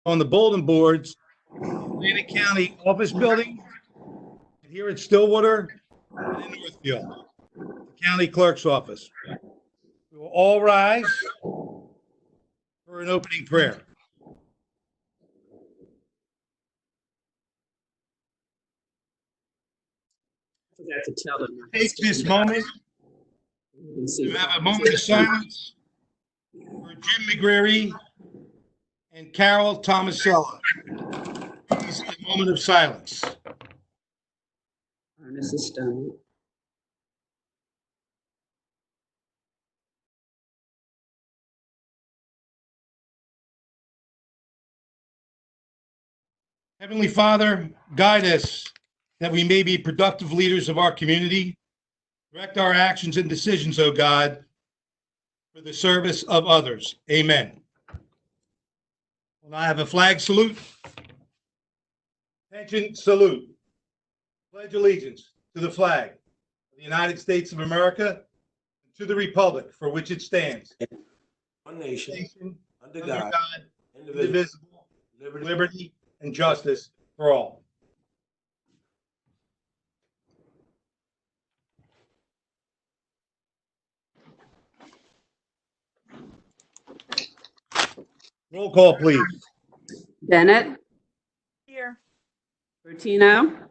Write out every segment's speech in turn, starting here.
on the bulletin boards, Atlantic County Office Building, and here at Stillwater and in Northfield, the County Clerk's Office. We will all rise for an opening prayer. Forgot to tell them. Take this moment to have a moment of silence for Jim McGreary and Carol Tomasella. Please, a moment of silence. Ernest is done. Heavenly Father, guide us that we may be productive leaders of our community. Direct our actions and decisions, O God, for the service of others. Amen. Well, I have a flag salute. Attention, salute. Pledge allegiance to the flag of the United States of America and to the republic for which it stands. One nation, under God, indivisible, indivisible, liberty and justice for all. Roll call, please. Bennett, Here. Bertino,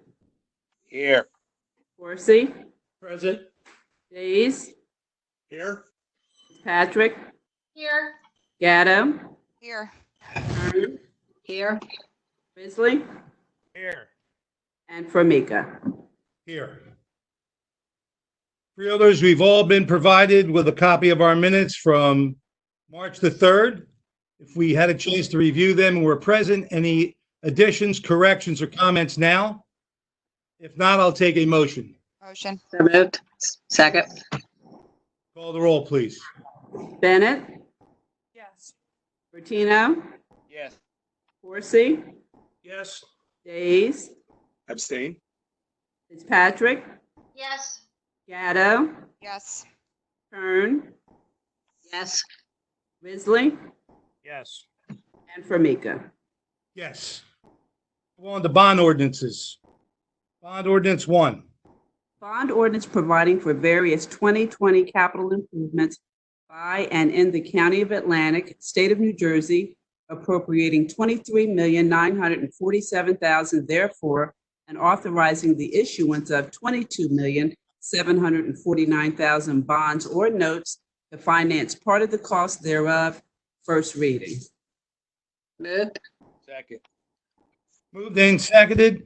here. Corsi, Present. Days, Here. Patrick, Here. Gatto, Here. Kern, Here. Risley, Here. and Formica. Here. Freeholders, we've all been provided with a copy of our minutes from March the 3rd. If we had a chance to review them and were present, any additions, corrections, or comments now? If not, I'll take a motion. Motion. So moved. Second. Call the roll, please. Bennett, Yes. Bertino, Yes. Corsi, Yes. Days, Abstain. Fitzpatrick, Yes. Gatto, Yes. Kern, Yes. Risley, Yes. and Formica. Yes. Go on to bond ordinances. Bond ordinance 1. Bond ordinance providing for various 2020 capital improvements by and in the County of Atlantic, State of New Jersey, appropriating $23,947,000 therefore, and authorizing the issuance of $22,749,000 bonds or notes to finance part of the cost thereof. First reading. Moved. Second. Moved and seconded.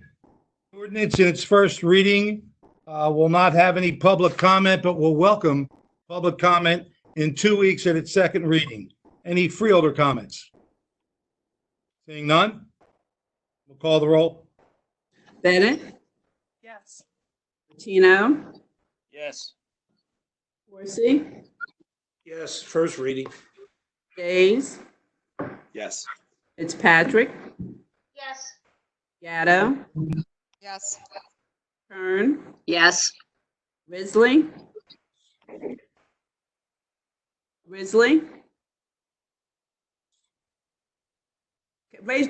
Ordinance in its first reading will not have any public comment, but will welcome public comment in 2 weeks at its second reading. Any freeholder comments? Seeing none, we'll call the roll. Bennett, Yes. Bertino, Yes. Corsi, Yes. First reading. Days, Yes. Fitzpatrick, Yes. Gatto, Yes. Kern, Yes. Risley,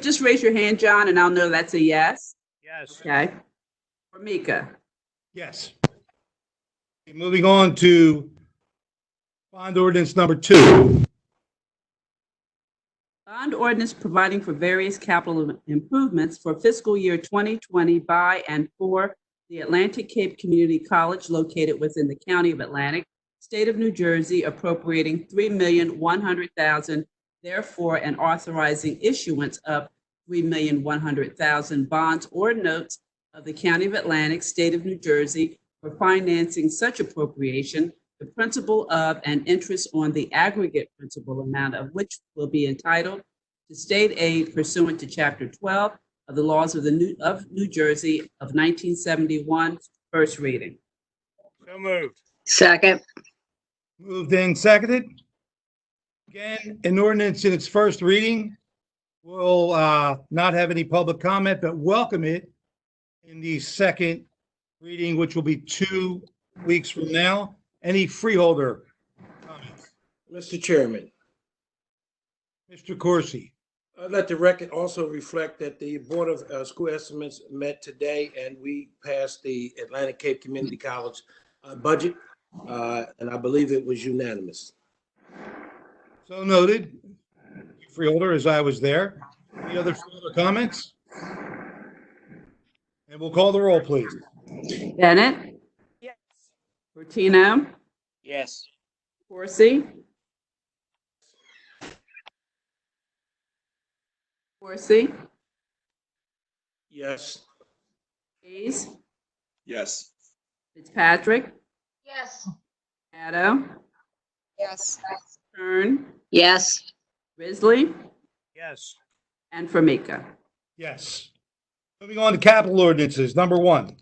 just raise your hand, John, and I'll know that's a yes. Yes. Okay. Formica. Yes. Okay, moving on to bond ordinance number 2. Bond ordinance providing for various capital improvements for fiscal year 2020 by and for the Atlantic Cape Community College located within the County of Atlantic, State of New Jersey, appropriating $3,100,000 therefore, and authorizing issuance of $3,100,000 bonds or notes of the County of Atlantic, State of New Jersey, for financing such appropriation, the principal of and interest on the aggregate principal amount of which will be entitled to state aid pursuant to Chapter 12 of the laws of New Jersey of 1971, first reading. So moved. Second. Moved and seconded. Again, an ordinance in its first reading will not have any public comment, but welcome it in the second reading, which will be 2 weeks from now. Any freeholder comments? Mr. Chairman, Mr. Corsi. Let the record also reflect that the Board of School Estimates met today and we passed the Atlantic Cape Community College budget. And I believe it was unanimous. So noted. Freeholder, as I was there. Any other Freeholder comments? And we'll call the roll, please. Bennett, Yes. Bertino, Yes. Corsi. Corsi, Yes. Hayes, Yes. Fitzpatrick, Yes. Gatto, Yes. Kern, yes, Risley, Yes. and Formica. Yes. Moving on to capital ordinances. Number 1.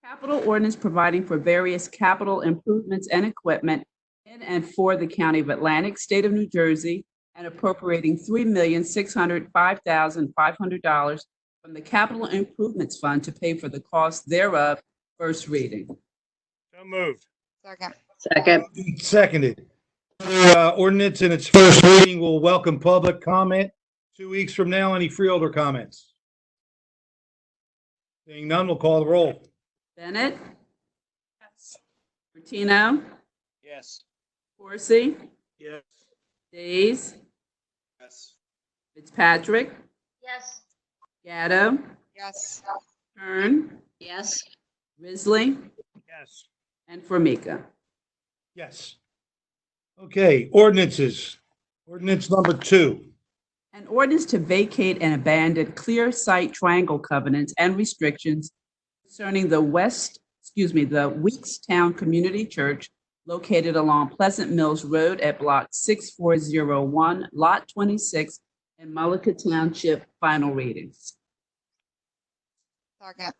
Capital ordinance providing for various capital improvements and equipment in and for the County of Atlantic, State of New Jersey, and appropriating $3,605,500 from the Capital Improvements Fund to pay for the cost thereof. First reading. So moved. Second. second, Seconded. Ordinance in its first reading will welcome public comment. 2 weeks from now, any Freeholder comments? Seeing none, we'll call the roll. Bennett, Yes. Bertino, Yes. Corsi, Yes. Days, Yes. Fitzpatrick, Yes. Gatto, Yes. Kern, yes, Risley, Yes. and Formica. Yes. Okay, ordinances. Ordinance number 2. An ordinance to vacate and abandon clear site triangle covenants and restrictions concerning the Weekstown Community Church located along Pleasant Mills Road at Block 6401, Lot 26 in Mullica Township. Final readings. Second.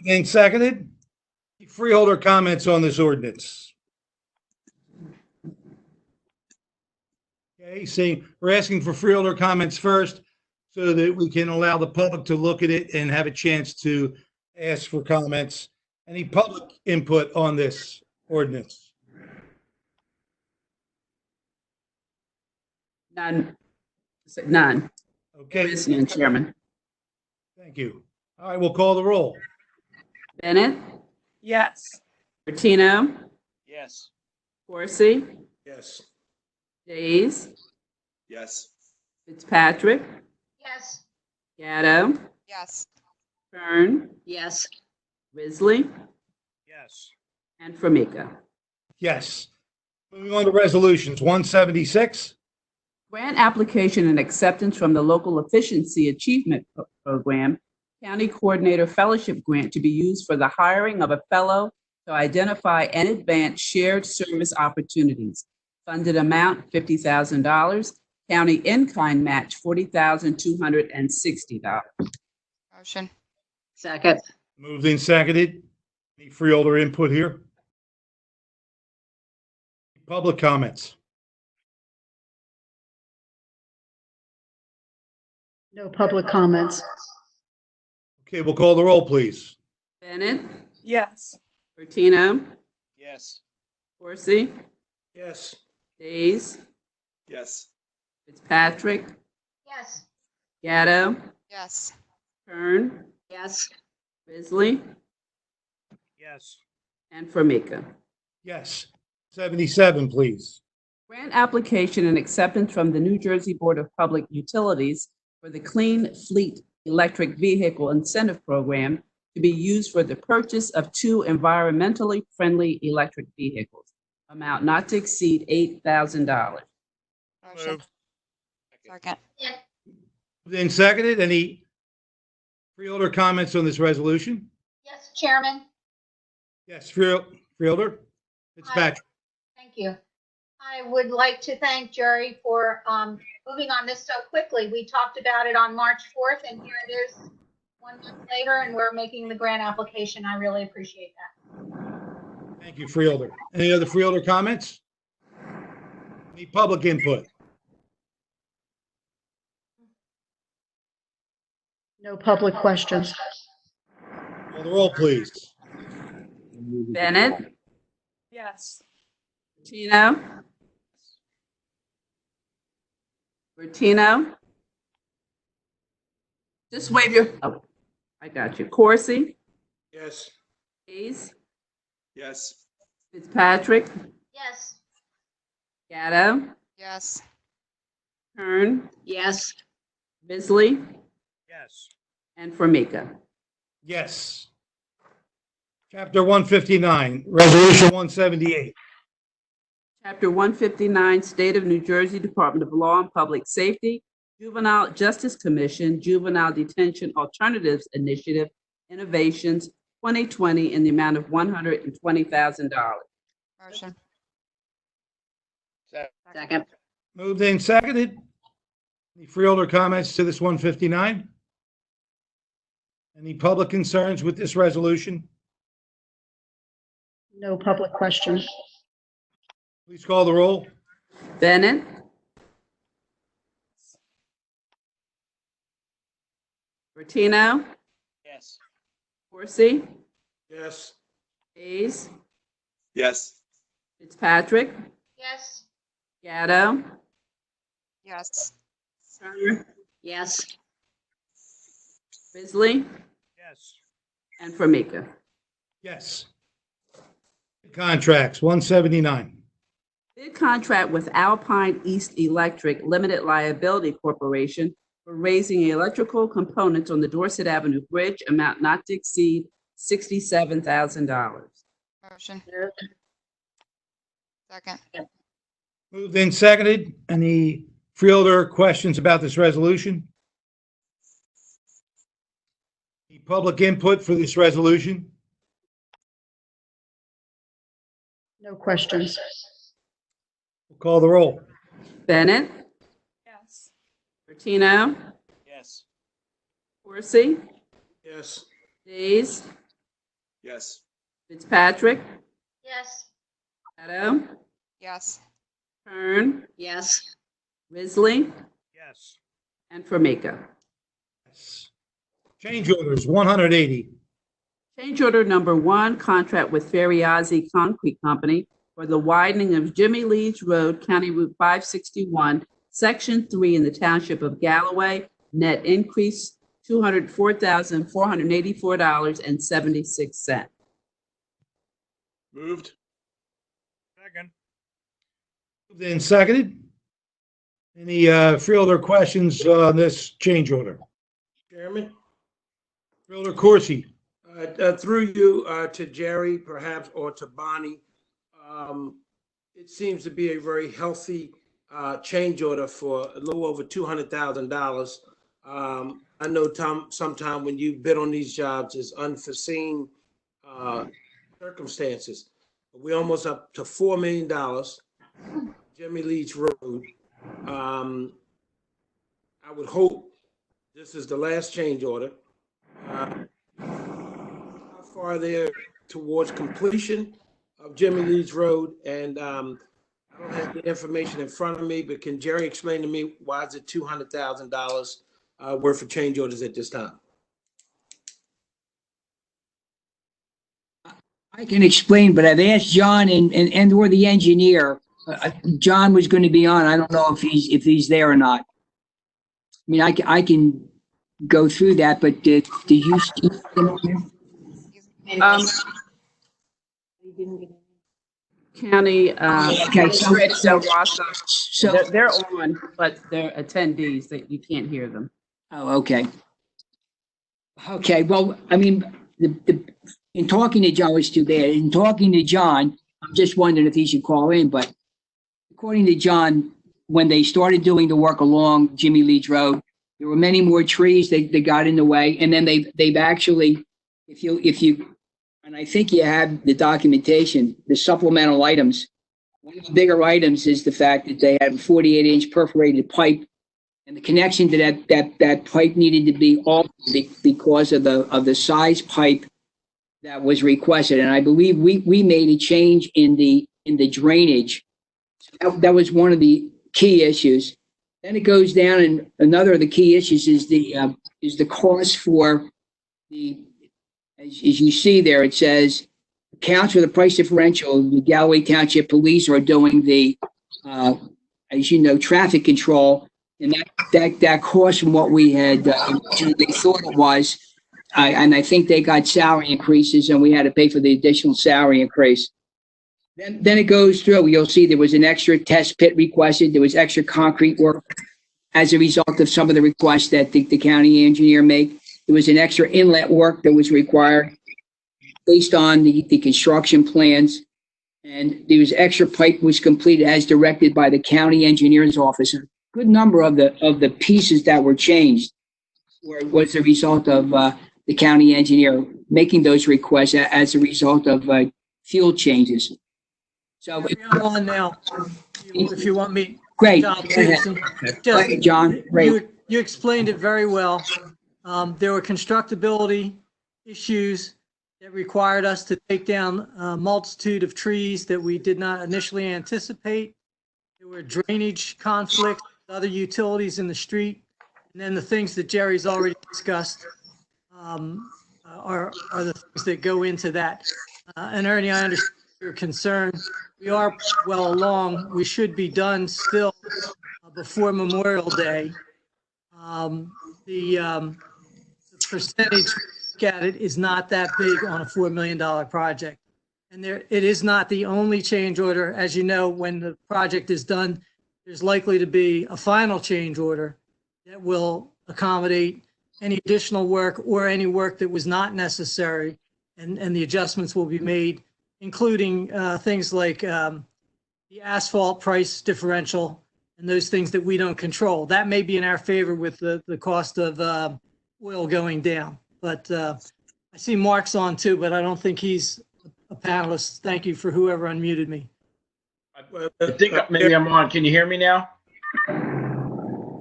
And seconded. Freeholder comments on this ordinance. Okay, seeing, we're asking for Freeholder comments first so that we can allow the public to look at it and have a chance to ask for comments. Any public input on this ordinance? None. None. There Okay, is none, Chairman. thank you. All right, we'll call the roll. Bennett, Yes. Bertino, Yes. Corsi, Yes. Days, Yes. Fitzpatrick, Yes. Gatto, Yes. Kern, yes, Risley, Yes. and Formica. Yes. Moving on to resolutions. 176. Grant application and acceptance from the Local Efficiency Achievement Program, County Coordinator Fellowship Grant to be used for the hiring of a fellow to identify and advance shared service opportunities. Funded amount $50,000. County in-kind match $40,260. Motion. second, Moved and seconded. Any Freeholder input here? Public comments? No public comments. Okay, we'll call the roll, please. Bennett, Yes. Bertino, Yes. Corsi, Yes. Days, Yes. Fitzpatrick, Yes. Gatto, Yes. Kern, yes, Risley, Yes. and Formica. Yes. 77, please. Grant application and acceptance from the New Jersey Board of Public Utilities for the Clean Fleet Electric Vehicle Incentive Program to be used for the purchase of 2 environmentally friendly electric vehicles. Amount not to exceed $8,000. Motion. Moved. Second. Then seconded. Any Freeholder comments on this resolution? Yes, Chairman. Yes, Freeholder? Fitzpatrick. Thank you. I would like to thank Jerry for moving on this so quickly. We talked about it on March 4th, and here it is 1 month later, and we're making the grant application. I really appreciate that. Thank you, Freeholder. Any other Freeholder comments? Any public input? No public questions. Call the roll, please. Bennett, Yes. Bertino, Just wave your, oh, I got you. Corsi, Yes. Hayes, Yes. Fitzpatrick, Yes. Gatto, Yes. Kern, Yes. Bisley, Yes. and Formica. Yes. Chapter 159, Resolution 178. Chapter 159, State of New Jersey Department of Law and Public Safety, Juvenile Justice Commission, Juvenile Detention Alternatives Initiative, Innovations 2020 in the amount of $120,000. Motion. Second. Moved and seconded. Any freeholder comments to this 159? Any public concerns with this resolution? No public questions. Please call the roll. Bennett, Bertino, Yes. Corsi, Yes. Hayes, Yes. Fitzpatrick, Yes. Gatto, Yes. Turner, Yes. Bisley, Yes. and Formica. Yes. Contracts, 179. Bid contract with Alpine East Electric Limited Liability Corporation for raising electrical components on the Dorset Avenue Bridge, amount not to exceed $67,000. Motion. Second. Moved and seconded. Any freeholder questions about this resolution? Any public input for this resolution? No questions. We'll call the roll. Bennett, Yes. Bertino, Yes. Corsi, Yes. Hayes, Yes. Fitzpatrick, Yes. Gatto, Yes. Kern, Yes. Bisley, Yes. and Formica. Yes. Change orders, 180. Change order number one, contract with Ferriazzi Concrete Company for the widening of Jimmy Leeds Road, County Route 561, Section 3 in the Township of Galloway. Net increase, $204,484.76. Moved. Second. Moved and seconded. Any freeholder questions on this change order? Chairman, Freeholder Corsi. through you to Jerry, perhaps, or to Bonnie. It seems to be a very healthy change order for a little over $200,000. I know, Tom, sometime when you bid on these jobs, is unforeseen circumstances. We're almost up to $4 million, Jimmy Leach Road. I would hope this is the last change order. How far they're towards completion of Jimmy Leach Road? And I don't have the information in front of me, but can Jerry explain to me why is it $200,000 worth of change orders at this time? I can explain, but I've asked John and or the engineer. John was going to be on. I don't know if he's there or not. I mean, I can go through that, but did you? County Okay, so- Administrator Del Rosso, So, they're on, but they're attendees that you can't hear them. oh, okay. Okay, well, I mean, in talking to John was too bad. In talking to John, I'm just wondering if he should call in, but according to John, when they started doing the work along Jimmy Leach Road, there were many more trees that got in the way, and then they've actually, if you, and I think you have the documentation, the supplemental items. One of the bigger items is the fact that they had a 48-inch perforated pipe, and the connection to that pipe needed to be altered because of the size pipe that was requested. And I believe we made a change in the drainage. That was one of the key issues. Then it goes down, and another of the key issues is the cost for the, as you see there, it says accounts for the price differential. The Galloway Township Police are doing the, as you know, traffic control. And that cost from what we had originally thought it was. And I think they got salary increases and we had to pay for the additional salary increase. Then it goes through. You'll see there was an extra test pit requested. There was extra concrete work as a result of some of the requests that the county engineer made. There was an extra inlet work that was required based on the construction plans. And there was extra pipe was completed as directed by the county engineer's office. A good number of the pieces that were changed was a result of the county engineer making those requests as a result of fuel changes. So, I'm on now, if you want me. great. John Go ahead. Peterson. Go ahead, John. Great. You explained it very well. There were constructability issues that required us to take down a multitude of trees that we did not initially anticipate. There were drainage conflicts, other utilities in the street, and then the things that Jerry's already discussed are the things that go into that. And Ernie, I understand your concern. We are well along. We should be done still before Memorial Day. The percentage look at it is not that big on a $4 million project. And it is not the only change order. As you know, when the project is done, there's likely to be a final change order that will accommodate any additional work or any work that was not necessary. And the adjustments will be made, including things like the asphalt price differential and those things that we don't control. That may be in our favor with the cost of oil going down. But I see Mark's on too, but I don't think he's a panelist. Thank you for whoever unmuted me. I think maybe I'm on. Can you hear me now?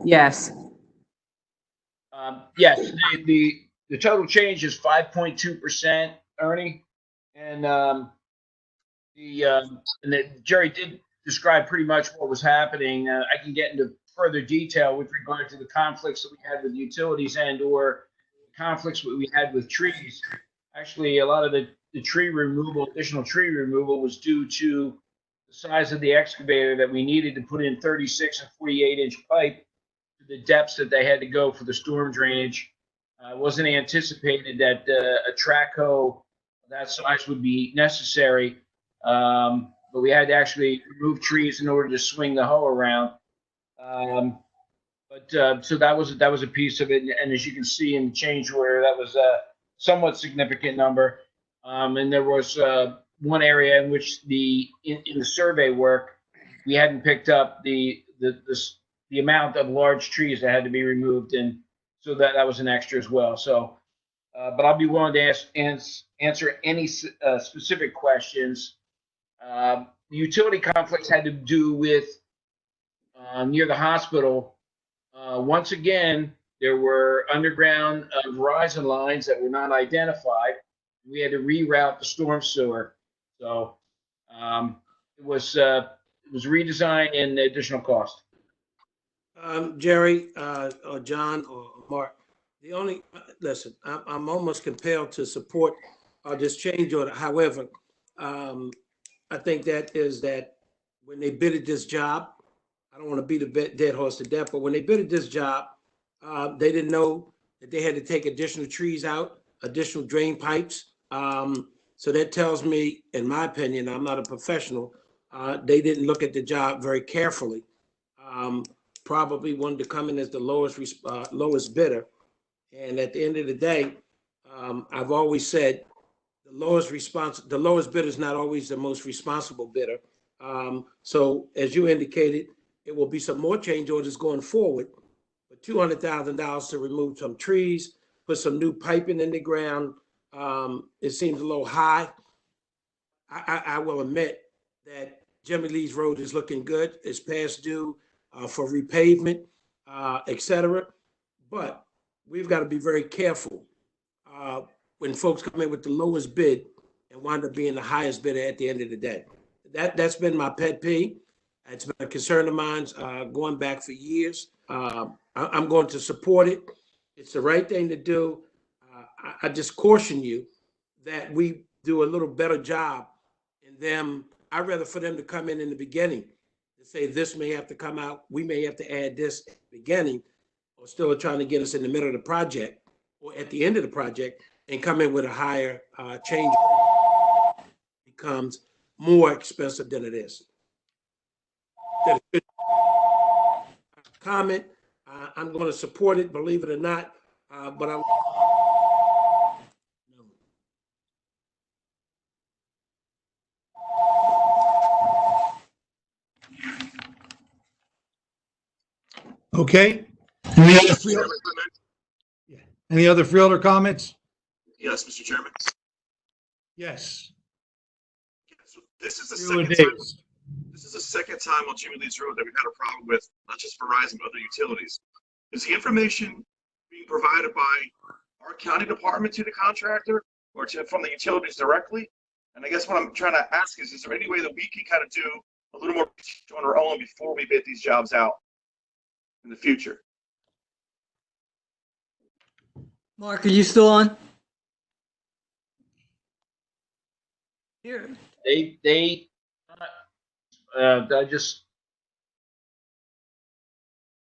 Yes. Yes, the total change is 5.2%, Ernie. And Jerry did describe pretty much what was happening. I can get into further detail with regard to the conflicts that we had with utilities and or conflicts that we had with trees. Actually, a lot of the tree removal, additional tree removal was due to the size of the excavator that we needed to put in 36 and 48-inch pipe to the depths that they had to go for the storm drainage. It wasn't anticipated that a track hoe that size would be necessary, but we had to actually remove trees in order to swing the hoe around. So that was a piece of it, and as you can see in the change order, that was a somewhat significant number. And there was one area in which in the survey work, we hadn't picked up the amount of large trees that had to be removed, and so that was an extra as well. So, but I'll be willing to answer any specific questions. The utility conflicts had to do with near the hospital. Once again, there were underground Verizon lines that were not identified. We had to reroute the storm sewer. So it was redesigned and additional cost. Jerry, or John, or Mark, listen, I'm almost compelled to support this change order. However, I think that when they bidded this job, I don't want to beat a dead horse to death, but when they bidded this job, they didn't know that they had to take additional trees out, additional drain pipes. So that tells me, in my opinion, I'm not a professional, they didn't look at the job very carefully. Probably wanted to come in as the lowest bidder. And at the end of the day, I've always said the lowest bidder is not always the most responsible bidder. So as you indicated, it will be some more change orders going forward, but $200,000 to remove some trees, put some new piping in the ground. It seems a little high. I will admit that Jimmy Lee's Road is looking good. It's past due for repavement, et cetera. But we've got to be very careful when folks come in with the lowest bid and wind up being the highest bidder at the end of the day. That's been my pet peeve. It's been a concern of mine going back for years. I'm going to support it. It's the right thing to do. I just caution you that we do a little better job in them. I'd rather for them to come in the beginning to say this may have to come out, we may have to add this at the beginning, or still trying to get us in the middle of the project or at the end of the project and come in with a higher change, becomes more expensive than it is. Comment, I'm going to support it, believe it or not, but I. Okay. Any other Freeholder comments? Yes, Mr. Chairman. Yes. So this is the Freeholder second time. Davis. This is the second time on Jimmy Leeds Road that we've had a problem with not just Verizon but other utilities. Is the information being provided by our county department to the contractor or from the utilities directly? And I guess what I'm trying to ask is there any way that we can kind of do a little more on our own before we bid these jobs out in the future? Mark, are you still on? Here, I just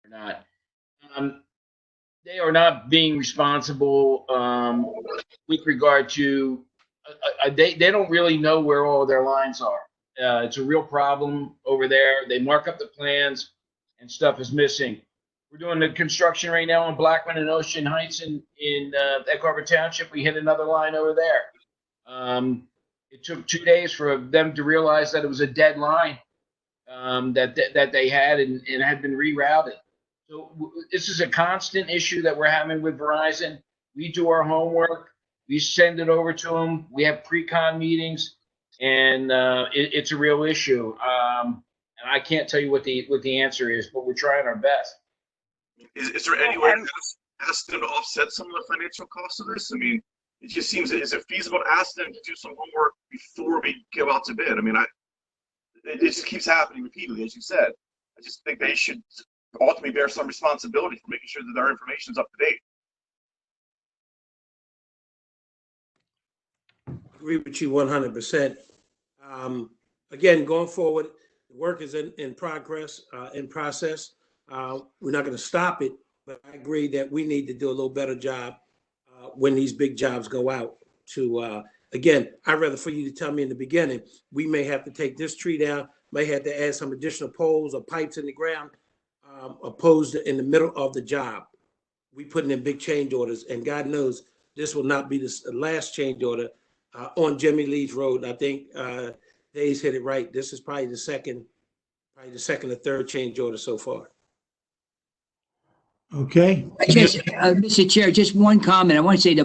not. They are not being responsible with regard to. They don't really know where all their lines are. It's a real problem over there. They mark up the plans, and stuff is missing. We're doing the construction right now on Blackman and Ocean Heights in Egg Harbor Township. We hit another line over there. It took 2 days for them to realize that it was a dead line that they had and had been rerouted. So this is a constant issue that we're having with Verizon. We do our homework. We send it over to them. We have pre-con meetings, and it's a real issue. And I can't tell you what the answer is, but we're trying our best. Is there any way to ask them to offset some of the financial costs of this? I mean, it just seems, is it feasible to ask them to do some homework before we go out to bid? I mean, it just keeps happening repeatedly, as you said. I just think they should ultimately bear some responsibility for making sure that our information is up to date. Agree with you 100%. Again, going forward, the work is in progress, in process. We're not going to stop it, but I agree that we need to do a little better job when these big jobs go out to, again, I'd rather for you to tell me in the beginning, we may have to take this tree down, may have to add some additional poles or pipes in the ground, opposed to in the middle of the job. We putting in big change orders, and God knows this will not be the last change order on Jimmy Leeds Road. I think Dave's hit it right. This is probably the second or third change order so far. Okay. Just, Mr. Chair, just one comment. I want to say that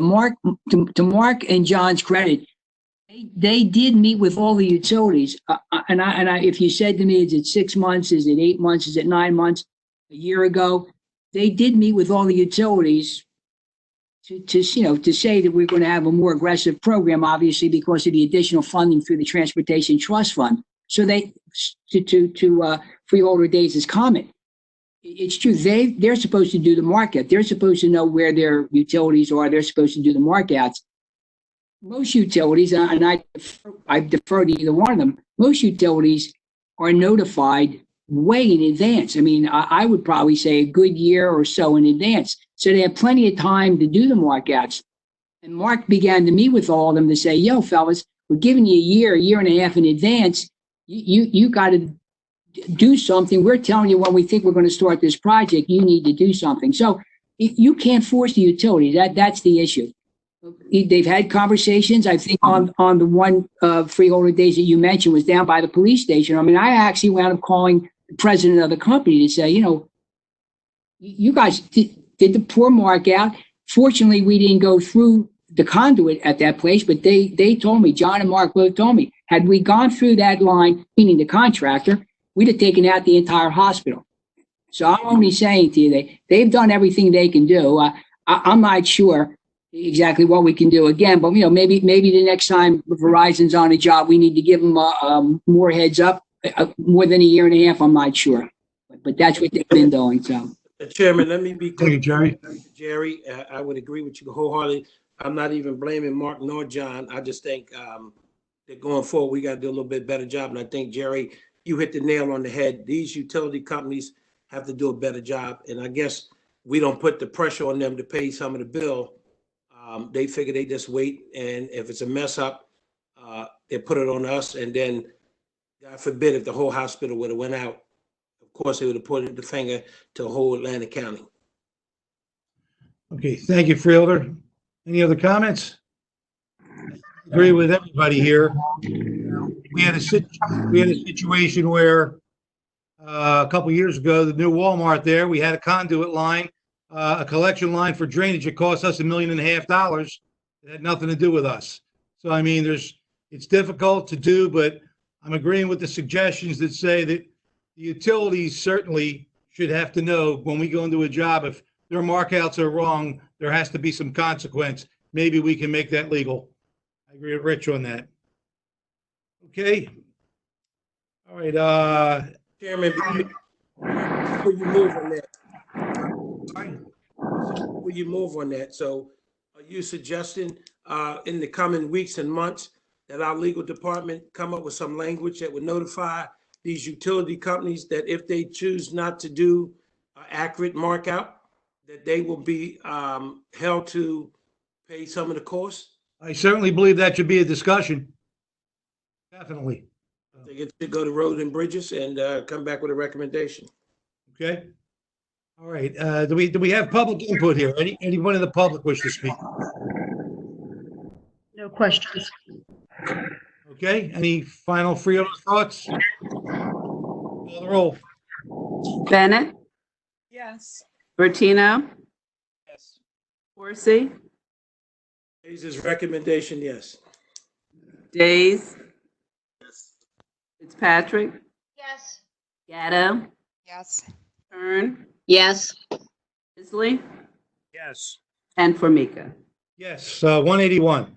to Mark and John's credit, they did meet with all the utilities. And if you said to me, is it 6 months? Is it 8 months? Is it 9 months? A year ago, they did meet with all the utilities to say that we're going to have a more aggressive program, obviously because of the additional funding through the Transportation Trust Fund. So to Freeholder Days' comment, it's true. They're supposed to do the market. They're supposed to know where their utilities are. They're supposed to do the markouts. Most utilities, and I defer to either one of them, most utilities are notified way in advance. I mean, I would probably say a good year or so in advance. So they have plenty of time to do the markouts. And Mark began to meet with all of them to say, yo, fellas, we're giving you a year and a half in advance. You got to do something. We're telling you when we think we're going to start this project, you need to do something. So you can't force the utility. That's the issue. They've had conversations. I think on the one Freeholder Days that you mentioned was down by the police station. I mean, I actually wound up calling the president of the company to say, you guys did the poor mark out. Fortunately, we didn't go through the conduit at that place, but they told me, John and Mark both told me, had we gone through that line, meaning the contractor, we'd have taken out the entire hospital. So I'm only saying to you, they've done everything they can do. I'm not sure exactly what we can do again, but maybe the next time Verizon's on a job, we need to give them more heads up, more than a year and a half. I'm not sure, but that's what they've been doing. So, Chairman, let me be clear, Jerry. Jerry, I would agree with you wholeheartedly. I'm not even blaming Mark nor John. I just think that going forward, we got to do a little bit better job. And I think Jerry you hit the nail on the head. These utility companies have to do a better job. And I guess we don't put the pressure on them to pay some of the bill. They figure they just wait. And if it's a mess up, they put it on us. And then, God forbid, if the whole hospital would have went out, of course, they would have pointed the finger to the whole Atlantic County. Okay, thank you, Freeholder. Any other comments? Agree with everybody here. We had a situation where a couple years ago, the new Walmart there, we had a conduit line, a collection line for drainage. It cost us $1.5 million. It had nothing to do with us. So, I mean, it's difficult to do, but I'm agreeing with the suggestions that say that the utilities certainly should have to know when we go into a job, if their markouts are wrong, there has to be some consequence. Maybe we can make that legal. I agree with Rich on that. Okay. All right. Chairman, before you move on that, so are you suggesting in the coming weeks and months that our legal department come up with some language that would notify these utility companies that if they choose not to do an accurate markout, that they will be held to pay some of the costs? I certainly believe that should be a discussion. Definitely. They get to go to Road and Bridges and come back with a recommendation. Okay. All right. Do we have public input here? Anyone in the public wish to speak? No questions. Okay. Any final Freeholder thoughts? Call the roll. Bennett, Yes. Bertino, Yes. Horsey, Hayes' recommendation, yes. Days, Fitzpatrick, Yes. Gatto, Yes. Kern, Yes. Isley, Yes. and Formica. Yes. 181.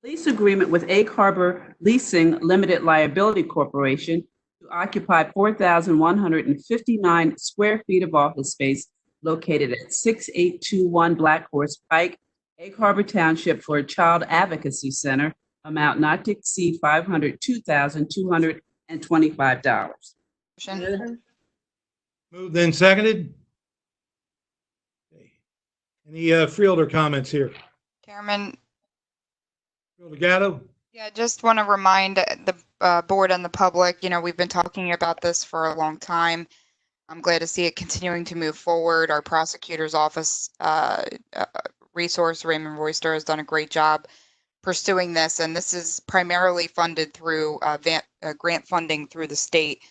Lease agreement with Egg Harbor Leasing Limited Liability Corporation to occupy 4,159 square feet of office space located at 6821 Black Horse Pike, Egg Harbor Township, for a child advocacy center, amount not to exceed $502,225. Motion. Moved and seconded. Okay. Any Freeholder comments here? Chairman, Freeholder Gatto? yeah, just want to remind the board and the public, we've been talking about this for a long time. I'm glad to see it continuing to move forward. Our prosecutor's office resource, Raymond Royster, has done a great job pursuing this, and this is primarily funded through grant funding through the state,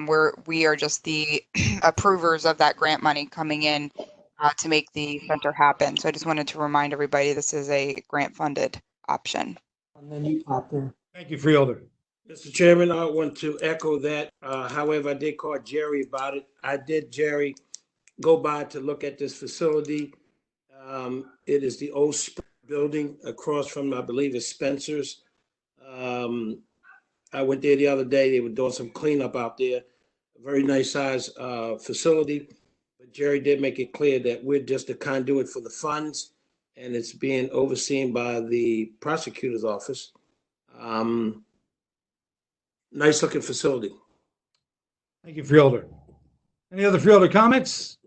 where we are just the approvers of that grant money coming in to make the center happen. So I just wanted to remind everybody this is a grant-funded option. And then you pop there. Thank you, Freeholder. Mr. Chairman, I want to echo that. However, I did call Jerry about it. Jerry, go by to look at this facility. It is the old building across from, I believe, it's Spencer's. I went there the other day. They were doing some cleanup out there. A very nice size facility. But Jerry did make it clear that we're just a conduit for the funds, and it's being overseen by the prosecutor's office. Nice looking facility. Thank you, Freeholder. Any other Freeholder comments?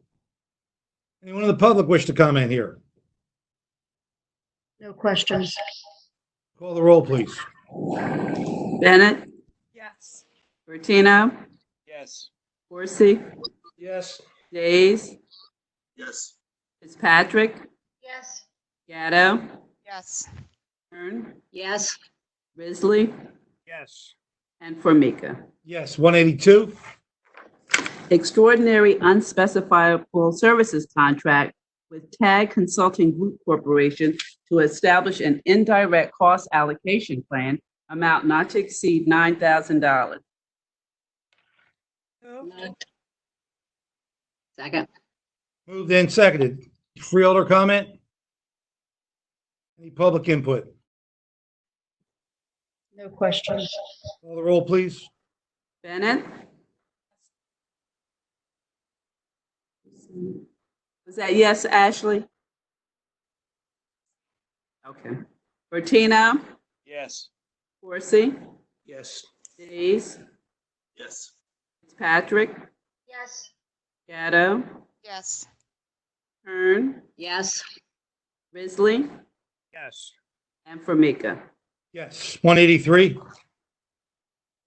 Anyone in the public wish to comment here? No questions. Call the roll, please. Bennett, Yes. Bertino, Yes. Horsey, Yes. Days, Yes. Fitzpatrick, Yes. Gatto, Yes. Kern, Yes. Risley, Yes. and Formica. Yes. 182. Extraordinary unspecifiable services contract with TAG Consulting Group Corporation to establish an indirect cost allocation plan, amount not to exceed $9,000. Second. Moved and seconded. Freeholder comment? Any public input? No questions. Call the roll, please. Bennett? Was that yes, Ashley? Okay. Bertino, Yes. Horsey, Yes. Days, Yes. Fitzpatrick, Yes. Gatto, Yes. Kern, Yes. Risley, Yes. and Formica. Yes. 183.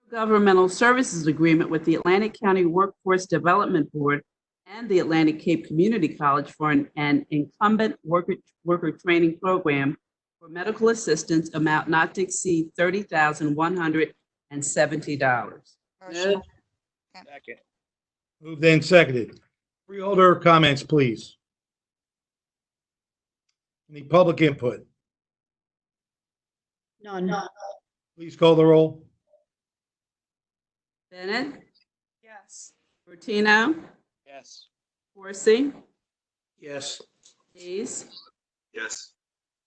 Governmental Services Agreement with the Atlantic County Workforce Development Board and the Atlantic Cape Community College for an incumbent worker training program for medical assistance, amount not to exceed $30,170. Motion. Move. Second. Moved and seconded. Freeholder comments, please. Any public input? None. Please call the roll. Bennett? Yes. Bertino? Yes. Corsi? Yes. Hayes? Yes.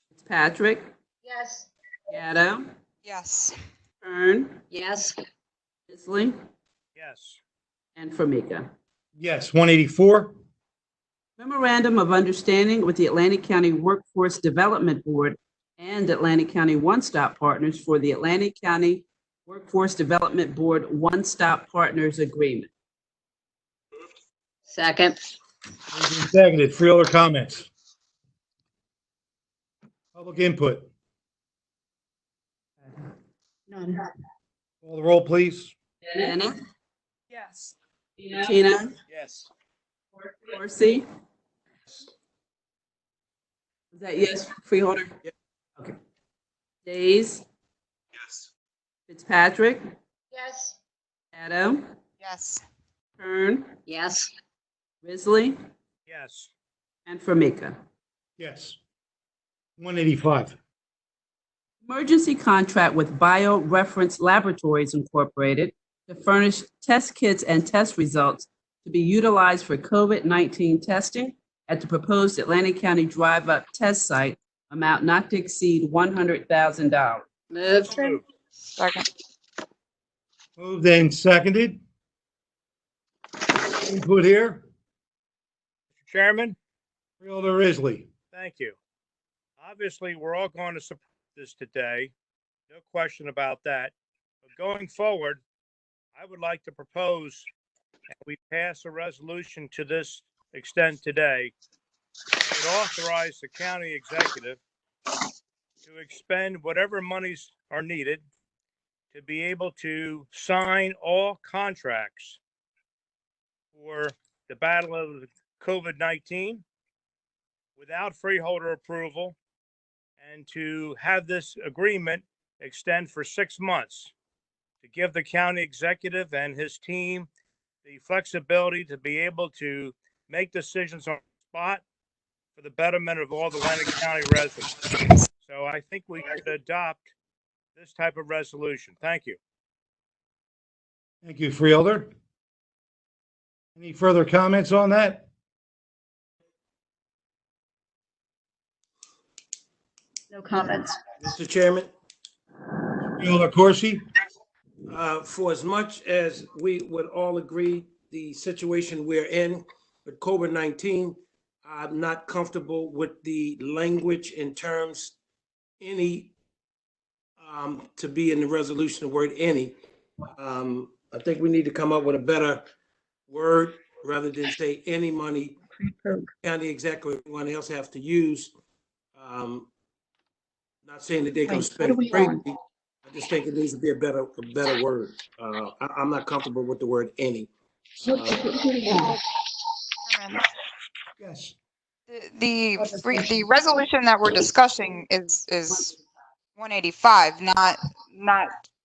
Fitzpatrick? Yes. Gatto? Yes. Kern? Yes. Risley? Yes. And Formica. Yes. 184. Memorandum of Understanding with the Atlantic County Workforce Development Board and Atlantic County One Stop Partners for the Atlantic County Workforce Development Board One Stop Partners Agreement. Second. Moved and seconded. Freeholder comments. Public input. None. Call the roll, please. Bennett? Yes. Bertino? Yes. Corsi? Is that yes, Freeholder? Yes. Okay. Days? Yes. Fitzpatrick? Yes. Gatto? Yes. Kern? Yes. Risley? Yes. And Formica. Yes. 185. Emergency contract with BioReference Laboratories Incorporated to furnish test kits and test results to be utilized for COVID-19 testing at the proposed Atlantic County Drive-Up Test Site, amount not to exceed $100,000. Move. Move. Second. Moved and seconded. Input here. Mr. Chairman, Freeholder Risley. thank you. Obviously, we're all going to support this today. No question about that. But going forward, I would like to propose that we pass a resolution to this extent today. It would authorize the county executive to expend whatever monies are needed to be able to sign all contracts for the battle of COVID-19 without freeholder approval, and to have this agreement extend for 6 months to give the county executive and his team the flexibility to be able to make decisions on the spot for the betterment of all the Atlantic County residents. So I think we should adopt this type of resolution. Thank you. Thank you, Freeholder. Any further comments on that? No comments. Mr. Chairman, Freeholder Corsi. for as much as we would all agree the situation we're in with COVID-19, I'm not comfortable with the language in terms any to be in the resolution, the word any. I think we need to come up with a better word rather than say any money county executive, anyone else have to use. Not saying that they're gonna spend it crazy. I just think it needs to be a better word. I'm not comfortable with the word any. Chairman, Yes. the resolution that we're discussing is 185, not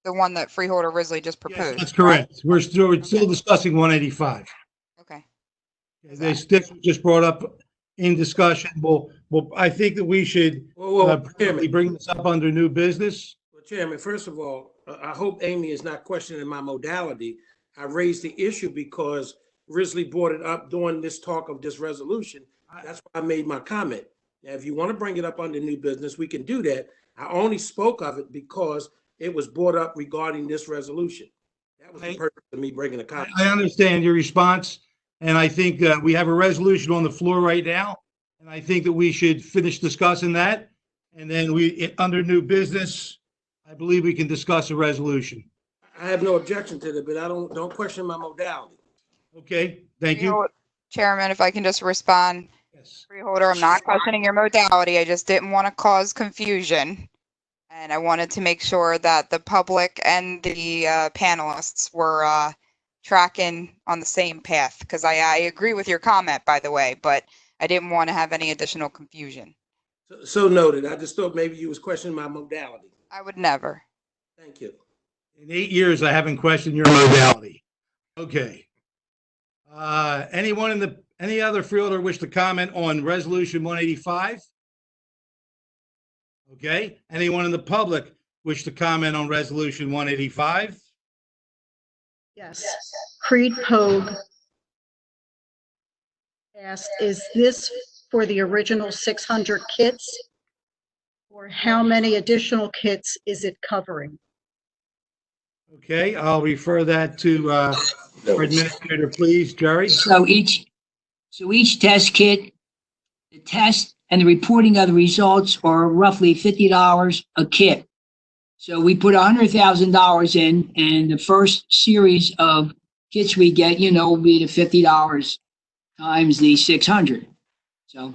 the one that Freeholder Risley just Yes, proposed. that's correct. We're still discussing 185. Okay. They just brought up in discussion. Well, I think that we should Chairman. bring this up under new business. Well, Chairman, first of all, I hope Amy is not questioning my modality. I raised the issue because Risley brought it up during this talk of this resolution. That's why I made my comment. Now, if you want to bring it up under new business, we can do that. I only spoke of it because it was brought up regarding this resolution. That was the purpose of me bringing a comment. I understand your response, and I think we have a resolution on the floor right now, and I think that we should finish discussing that, and then under new business, I believe we can discuss a resolution. I have no objection to it, but don't question my modality. Okay, thank you. Chairman, if I can just respond. Yes. Freeholder, I'm not questioning your modality. I just didn't want to cause confusion. And I wanted to make sure that the public and the panelists were tracking on the same path. Because I agree with your comment, by the way, but I didn't want to have any additional confusion. So noted. I just thought maybe you was questioning my modality. I would never. Thank you. In 8 years, I haven't questioned your modality. Okay. Any other freeholder wish to comment on Resolution 185? Okay. Anyone in the public wish to comment on Resolution 185? Yes. Creed Pogue asked, is this for the original 600 kits? Or how many additional kits is it covering? Okay, I'll refer that to our administrator, please. Jerry? So each test kit, the test and the reporting of the results are roughly $50 a kit. So we put $100,000 in, and the first series of kits we get, will be the $50 times the 600. So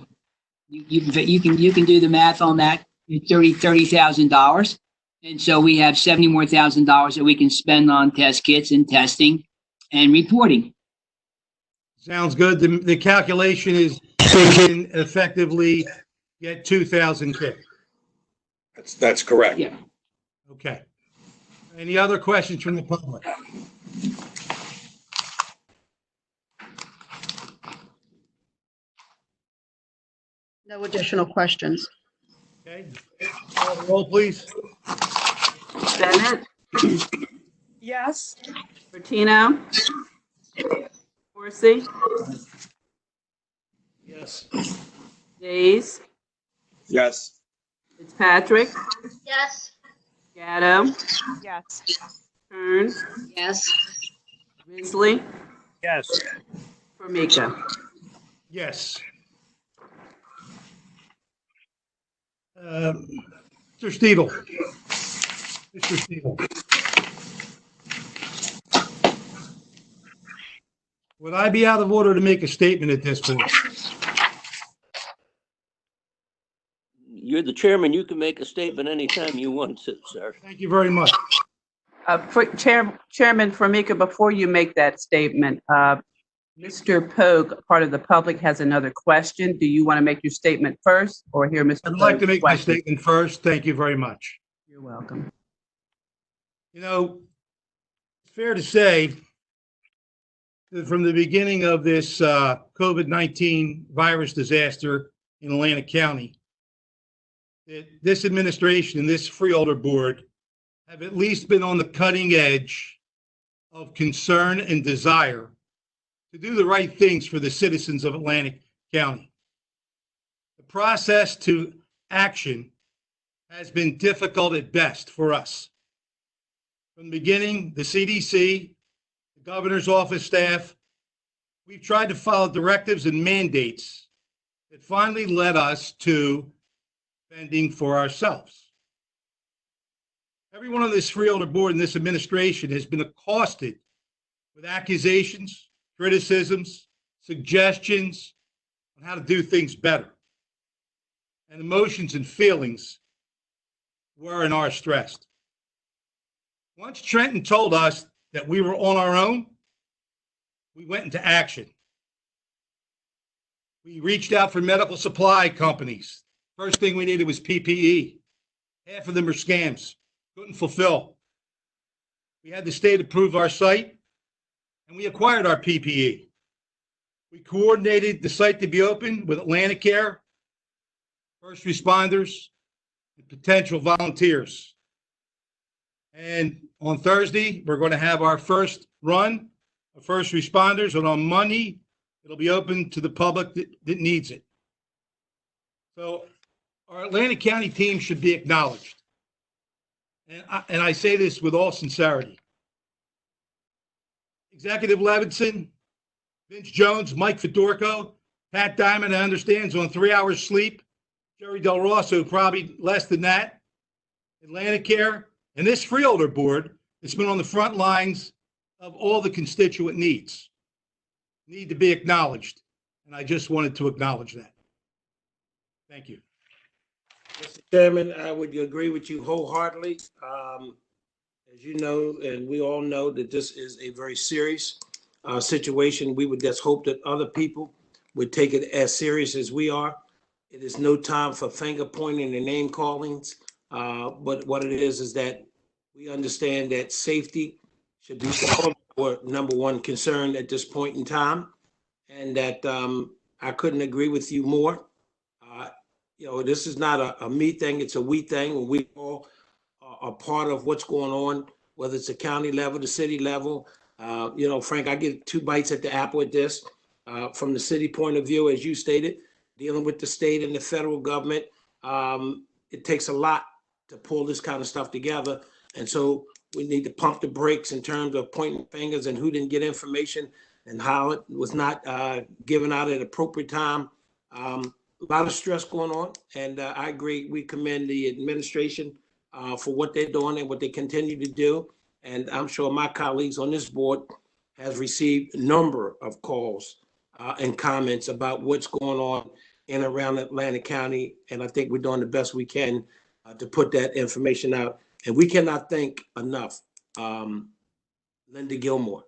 you can do the math on that. $30,000. And so we have $70,000 more that we can spend on test kits and testing and reporting. Sounds good. The calculation is they can effectively get 2,000 kits. That's correct. Yeah. Okay. Any other questions from the public? No additional questions. Okay. Call the roll, please. Bennett, Yes. Bertino, Horsey, Yes. Days, Yes. Fitzpatrick, Yes. Gatto, Yes. Kern, Yes. Risley, Yes. Formica. Yes. Mr. Steele. Mr. Steele. Would I be out of order to make a statement at this point? You're the chairman. You can make a statement anytime you want to, sir. Thank you very much. Chairman Formica, before you make that statement, Mr. Pogue, part of the public, has another question. Do you want to make your statement first or hear Mr. I'd like to Pogue's make my question? statement first. Thank you very much. You're welcome. It's fair to say that from the beginning of this COVID-19 virus disaster in Atlantic County, that this administration and this freeholder board have at least been on the cutting edge of concern and desire to do the right things for the citizens of Atlantic County. The process to action has been difficult at best for us. From the beginning, the CDC, the governor's office staff, we've tried to follow directives and mandates that finally led us to fending for ourselves. Everyone on this freeholder board and this administration has been accosted with accusations, criticisms, suggestions on how to do things better. And emotions and feelings were and are stressed. Once Trenton told us that we were on our own, we went into action. We reached out for medical supply companies. First thing we needed was PPE. Half of them are scams, couldn't fulfill. We had the state approve our site, and we acquired our PPE. We coordinated the site to be open with Atlantic Care, first responders, and potential volunteers. And on Thursday, we're going to have our first run of first responders, and on Monday, it'll be open to the public that needs it. So our Atlantic County team should be acknowledged. And I say this with all sincerity. Executive Levinson, Vince Jones, Mike Fedorko, Pat Diamond, I understand, is on 3 hours sleep. Jerry Del Rosso, probably less than that. Atlantic Care, and this freeholder board It's been on the front lines of all the constituent needs, need to be acknowledged. And I just wanted to acknowledge that. Thank you. Mr. Chairman, I would agree with you wholeheartedly. As you know, and we all know that this is a very serious situation. We would just hope that other people would take it as serious as we are. It is no time for finger pointing and name callings. But what it is that we understand that safety should be our number one concern at this point in time. And that I couldn't agree with you more. This is not a me thing, it's a we thing. When we all are part of what's going on, whether it's the county level, the city level. Frank, I get two bites at the apple at this. From the city point of view, as you stated, dealing with the state and the federal government, it takes a lot to pull this kind of stuff together. And so we need to pump the brakes in terms of pointing fingers and who didn't get information and how it was not given out at appropriate time. A lot of stress going on, and I agree. We commend the administration for what they're doing and what they continue to do. And I'm sure my colleagues on this board has received a number of calls and comments about what's going on in and around Atlantic County. And I think we're doing the best we can to put that information out. And we cannot thank enough Linda Gilmore.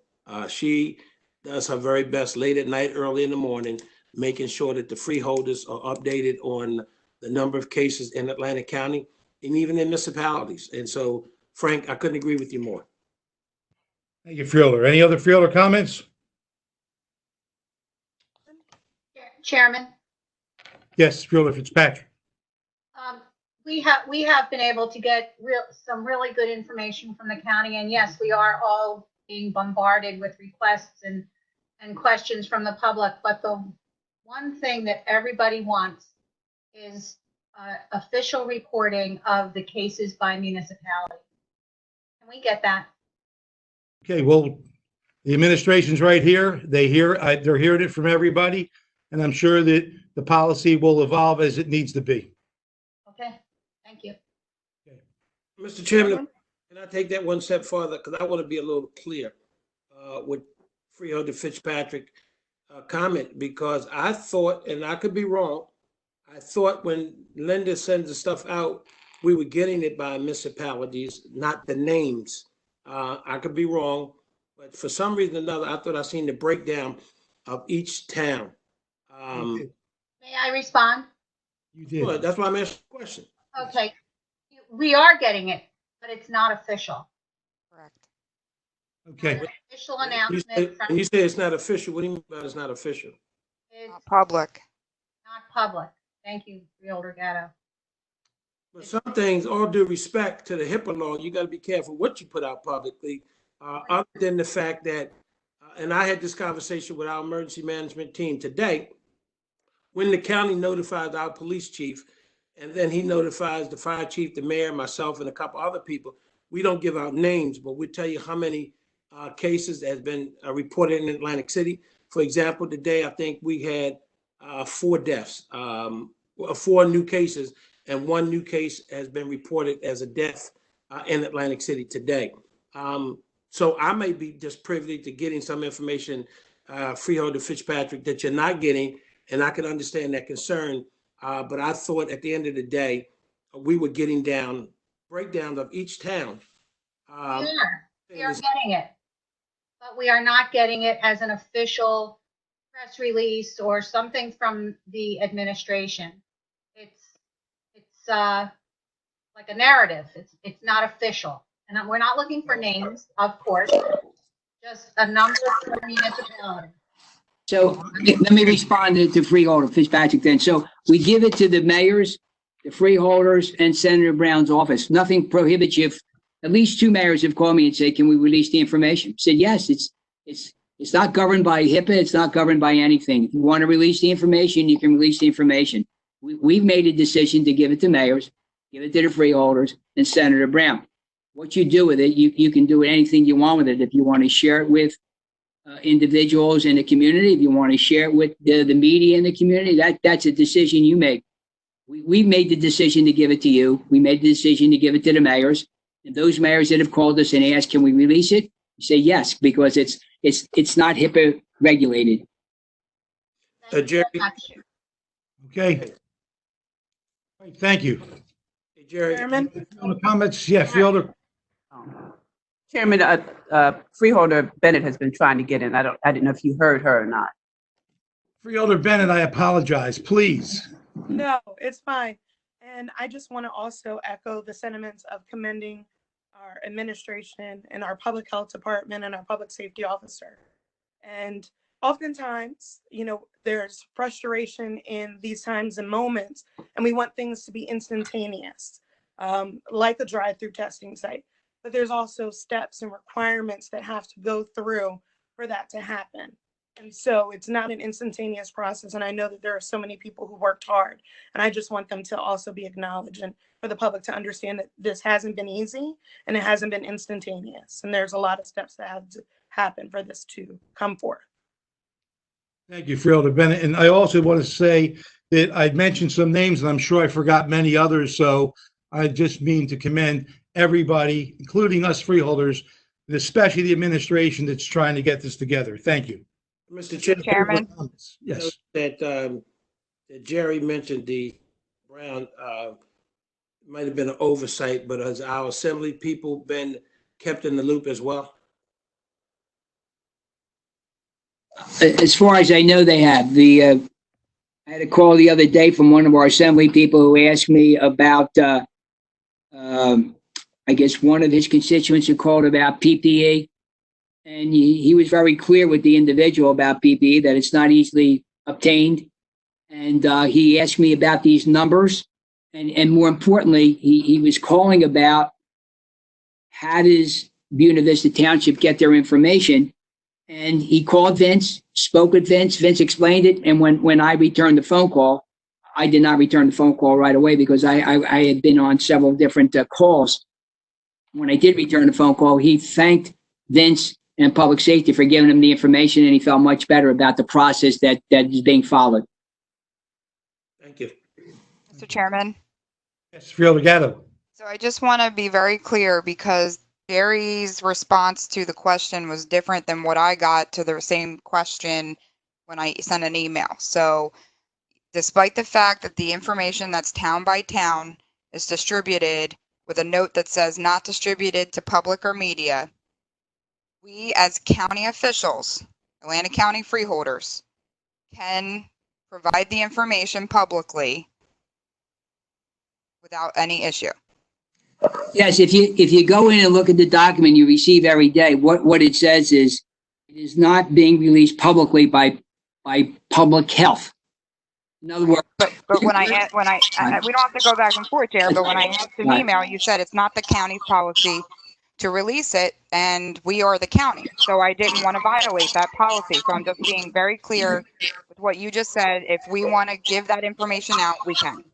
She does her very best late at night, early in the morning, making sure that the freeholders are updated on the number of cases in Atlantic County and even in municipalities. And so, Frank, I couldn't agree with you more. Thank you, Freeholder. Any other Freeholder comments? Chairman, Yes, Freeholder Fitzpatrick. we have been able to get some really good information from the county, and yes, we are all being bombarded with requests and questions from the public. But the one thing that everybody wants is official reporting of the cases by municipality. Can we get that? Okay, well, the administration's right here. They're hearing it from everybody, and I'm sure that the policy will evolve as it needs to be. Okay, thank you. Mr. Chairman, can I take that one step further? Because I want to be a little clear with Freeholder Fitzpatrick comment, because I thought, and I could be wrong, I thought when Linda sends the stuff out, we were getting it by municipalities, not the names. I could be wrong, but for some reason or another, I thought I seen the breakdown of each town. May I respond? You did. Well, that's why I'm asking the question. Okay, we are getting it, but it's not official. Correct. Okay. Official announcement from, When you say it's not official, what do you mean by it's not official? it's Not public. not public. Thank you, Freeholder Gatto. But some things, all due respect to the HIPAA law, you got to be careful what you put out publicly, other than the fact that, and I had this conversation with our emergency management team today, when the county notifies our police chief, and then he notifies the fire chief, the mayor, myself, and a couple other people, we don't give out names, but we tell you how many cases has been reported in Atlantic City. For example, today, I think we had 4 deaths, 4 new cases, and 1 new case has been reported as a death in Atlantic City today. So I may be just privy to getting some information, Freeholder Fitzpatrick, that you're not getting, and I can understand that concern. But I thought at the end of the day, we were getting breakdowns of each town. We are getting it, but we are not getting it as an official press release or something from the administration. It's like a narrative. It's not official, and we're not looking for names, of course. Just a number of municipalities. So let me respond to Freeholder Fitzpatrick then. So we give it to the mayors, the freeholders, and Senator Brown's office. Nothing prohibits you. At least 2 mayors have called me and said, "Can we release the information?" I said, yes, it's not governed by HIPAA. It's not governed by anything. If you want to release the information, you can release the information. We've made a decision to give it to mayors, give it to the freeholders, and Senator Brown. What you do with it, you can do anything you want with it. If you want to share it with individuals in the community, if you want to share it with the media in the community, that's a decision you make. We made the decision to give it to you. We made the decision to give it to the mayors. And those mayors that have called us and asked, can we release it? We say yes, because it's not HIPAA regulated. Thank you Jerry, very much. Okay. All right, thank you. hey, Jerry, Chairman? Other comments? Yeah, Fielder. Chairman, Freeholder Bennett has been trying to get in. I didn't know if you heard her or not. Freeholder Bennett, I apologize. Please. No, it's fine. And I just want to also echo the sentiments of commending our administration and our public health department and our public safety officer. And oftentimes, there's frustration in these times and moments, and we want things to be instantaneous, like a drive-through testing site. But there's also steps and requirements that have to go through for that to happen. And so it's not an instantaneous process. And I know that there are so many people who worked hard, and I just want them to also be acknowledged and for the public to understand that this hasn't been easy and it hasn't been instantaneous. And there's a lot of steps that have to happen for this to come forth. Thank you, Freeholder Bennett. And I also want to say that I'd mentioned some names and I'm sure I forgot many others. So I just mean to commend everybody, including us freeholders, and especially the administration that's trying to get this together. Thank you. Mr. Chairman. Yes. That Jerry mentioned the Brown, might have been an oversight, but has our assembly people been kept in the loop as well? As far as I know, they have. I had a call the other day from one of our assembly people who asked me about, I guess one of his constituents who called about PPE. And he was very clear with the individual about PPE, that it's not easily obtained. And he asked me about these numbers. And more importantly, he was calling about how does Buena Vista Township get their information. And he called Vince, spoke with Vince. Vince explained it. And when I returned the phone call, I did not return the phone call right away because I had been on several different calls. When I did return the phone call, he thanked Vince and public safety for giving him the information, and he felt much better about the process that is being followed. Thank you. Mr. Chairman. Yes, Freeholder Gatto. So I just want to be very clear because Jerry's response to the question was different than what I got to the same question when I sent an email. So despite the fact that the information that's town by town is distributed with a note that says not distributed to public or media, we as county officials, Atlantic County freeholders, can provide the information publicly without any issue. Yes, if you go in and look at the document you receive every day, what it says is it is not being released publicly by public health. In other words, but when I we don't have to go back and forth, Chair, but when I asked an email, you said it's not the county's policy to release it, and we are the county. So I didn't want to violate that policy. So I'm just being very clear with what you just said. If we want to give that information out, we can.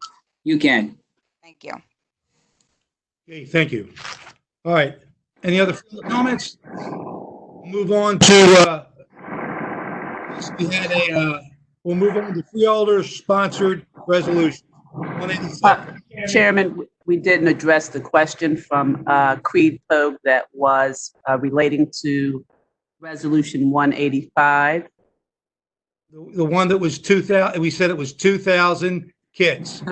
You can. Thank you. Okay, thank you. All right. Any other comments? Move on to, we'll move on to freeholders sponsored resolution. 187. Chairman, we didn't address the question from Creed Pogue that was relating to Resolution 185. The one that was 2,000, we said it was 2,000 kids.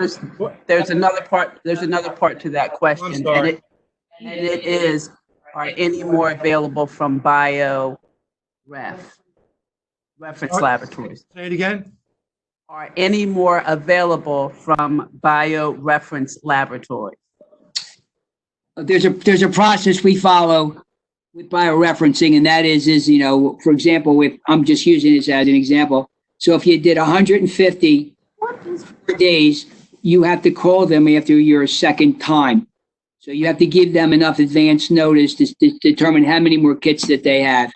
There's another part to that question. I'm sorry. And it is, are any more available from reference laboratories? Say it again. Are any more available from bioreference laboratories? There's a process we follow with bioreferencing, and that is for example, I'm just using this as an example. So if you did 150 days, you have to call them after your second time. So you have to give them enough advance notice to determine how many more kits that they have.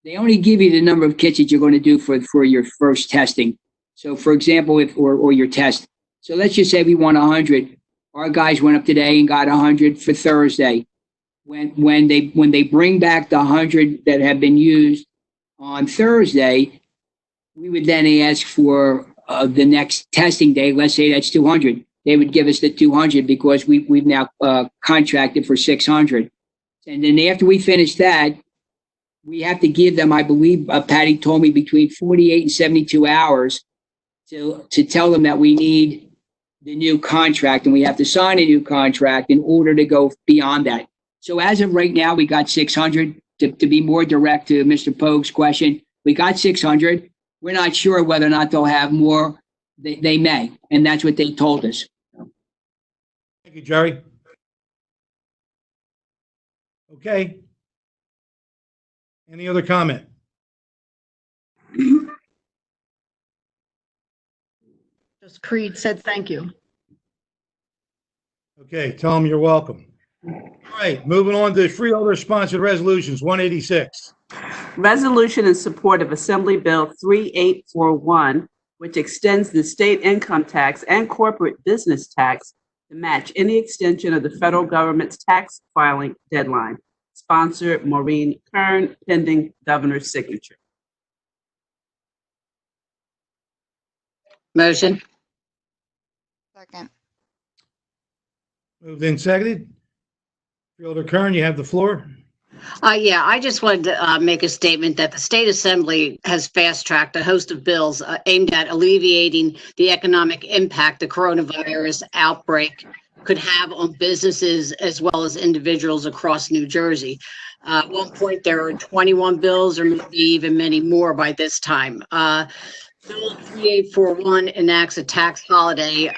They only give you the number of kits that you're going to do for your first testing. So for example, or your test. So let's just say we want 100. Our guys went up today and got 100 for Thursday. When they bring back the 100 that have been used on Thursday, we would then ask for the next testing day. Let's say that's 200. they would give us the 200 because we've now contracted for 600. And then after we finish that, we have to give them, I believe, Patty told me, between 48 and 72 hours to tell them that we need the new contract, and we have to sign a new contract in order to go beyond that. So as of right now, we got 600. To be more direct to Mr. Pogue's question, we got 600. We're not sure whether or not they'll have more. They may, and that's what they told us. Thank you, Jerry. Okay. Any other comment? Just Creed said thank you. Okay, tell them you're welcome. All right, moving on to freeholder-sponsored resolutions, 186. Resolution in support of Assembly Bill 3841, which extends the state income tax and corporate business tax to match any extension of the federal government's tax filing deadline. Sponsor Maureen Kern, pending governor's signature. Motion. Second. Moved and seconded. Freeholder Kern, you have the floor. Yeah, I just wanted to make a statement that the state assembly has fast-tracked a host of bills aimed at alleviating the economic impact the coronavirus outbreak could have on businesses as well as individuals across New Jersey. At one point, there were 21 bills, or maybe even many more by this time. Bill 3841 enacts a tax holiday